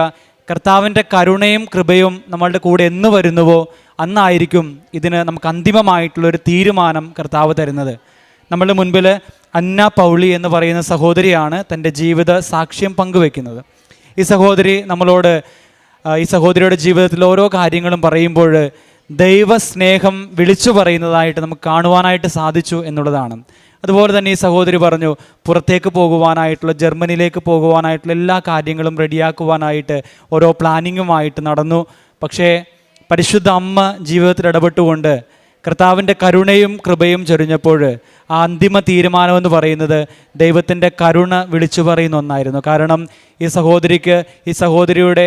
കർത്താവിൻ്റെ കരുണയും കൃപയും നമ്മളുടെ കൂടെ എന്ന് വരുന്നുവോ അന്നായിരിക്കും ഇതിന് നമുക്ക് അന്തിമമായിട്ടുള്ളൊരു തീരുമാനം കർത്താവ് തരുന്നത്. നമ്മളുടെ മുൻപിൽ അന്ന പൗളി എന്ന് പറയുന്ന സഹോദരിയാണ് തൻ്റെ ജീവിത സാക്ഷ്യം പങ്കുവെക്കുന്നത്. ഈ സഹോദരിയുടെ ജീവിതത്തിൽ ഓരോ കാര്യങ്ങളും പറയുമ്പോൾ ദൈവസ്നേഹം വിളിച്ചു പറയുന്നതായിട്ട് നമുക്ക് കാണുവാനായിട്ട് സാധിച്ചു എന്നുള്ളതാണ്. അതുപോലെ തന്നെ ഈ സഹോദരി പറഞ്ഞു, പുറത്തേക്ക് പോകുവാനായിട്ടുള്ള, ജർമ്മനിയിലേക്ക് പോകുവാനായിട്ടുള്ള എല്ലാ കാര്യങ്ങളും റെഡിയാക്കുവാനായിട്ട് ഓരോ പ്ലാനിങ്ങുമായിട്ട് നടന്നു. പക്ഷേ പരിശുദ്ധ അമ്മ ജീവിതത്തിൽ ഇടപെട്ടുകൊണ്ട് കർത്താവിൻ്റെ കരുണയും കൃപയും ചൊരിഞ്ഞപ്പോൾ ആ അന്തിമ തീരുമാനമെന്ന് പറയുന്നത് ദൈവത്തിൻ്റെ കരുണ വിളിച്ചു പറയുന്ന ഒന്നായിരുന്നു. കാരണം ഈ സഹോദരിയുടെ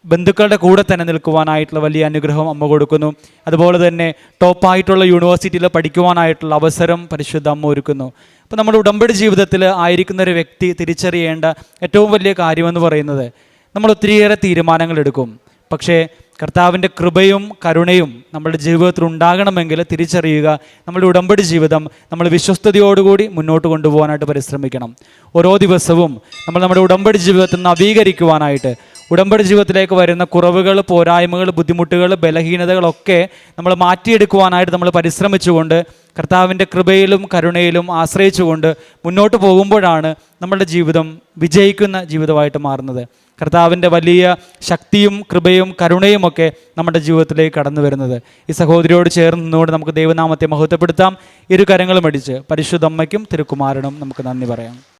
ബന്ധുക്കളുടെ കൂടെ തന്നെ നിൽക്കുവാനായിട്ടുള്ള വലിയ അനുഗ്രഹം അമ്മ കൊടുക്കുന്നു. അതുപോലെ തന്നെ ടോപ്പായിട്ടുള്ള യൂണിവേഴ്സിറ്റിയിൽ പഠിക്കുവാനായിട്ടുള്ള അവസരം പരിശുദ്ധ അമ്മ ഒരുക്കുന്നു. അപ്പോൾ നമ്മുടെ ഉടമ്പടി ജീവിതത്തിൽ ആയിരിക്കുന്ന ഒരു വ്യക്തി തിരിച്ചറിയേണ്ട ഏറ്റവും വലിയ കാര്യമെന്ന് പറയുന്നത് നമ്മൾ ഒത്തിരിയേറെ തീരുമാനങ്ങൾ എടുക്കും. പക്ഷേ കർത്താവിൻ്റെ കൃപയും കരുണയും നമ്മുടെ ജീവിതത്തിൽ ഉണ്ടാകണമെങ്കിൽ തിരിച്ചറിയുക, നമ്മുടെ ഉടമ്പടി ജീവിതം നമ്മൾ വിശ്വസ്തയോടുകൂടി മുന്നോട്ട് കൊണ്ടുപോകാനായിട്ട് പരിശ്രമിക്കണം. ഓരോ ദിവസവും നമ്മൾ നമ്മുടെ ഉടമ്പടി ജീവിതത്തിൽ നവീകരിക്കുവാനായിട്ട്, ഉടമ്പടി ജീവിതത്തിലേക്ക് വരുന്ന കുറവുകൾ, പോരായ്മകൾ, ബുദ്ധിമുട്ടുകൾ, ബലഹീനതകളൊക്കെ നമ്മൾ മാറ്റിയെടുക്കുവാനായിട്ട് നമ്മൾ പരിശ്രമിച്ചുകൊണ്ട് കർത്താവിൻ്റെ കൃപയിലും കരുണയിലും ആശ്രയിച്ചുകൊണ്ട് മുന്നോട്ട് പോകുമ്പോഴാണ് നമ്മളുടെ ജീവിതം വിജയിക്കുന്ന ജീവിതമായിട്ട് മാറുന്നത്. കർത്താവിൻ്റെ വലിയ ശക്തിയും കൃപയും കരുണയും ഒക്കെ നമ്മുടെ ജീവിതത്തിലേക്ക് കടന്നു വരുന്നത്. ഈ സഹോദരിയോട് ചേർന്ന് നിന്നുകൊണ്ട് നമുക്ക് ദൈവനാമത്തെ മഹത്വപ്പെടുത്താം. ഇരു കരങ്ങളും അടിച്ച് പരിശുദ്ധ അമ്മയ്ക്കും തിരുക്കുമാരനും നമുക്ക് നന്ദി പറയാം.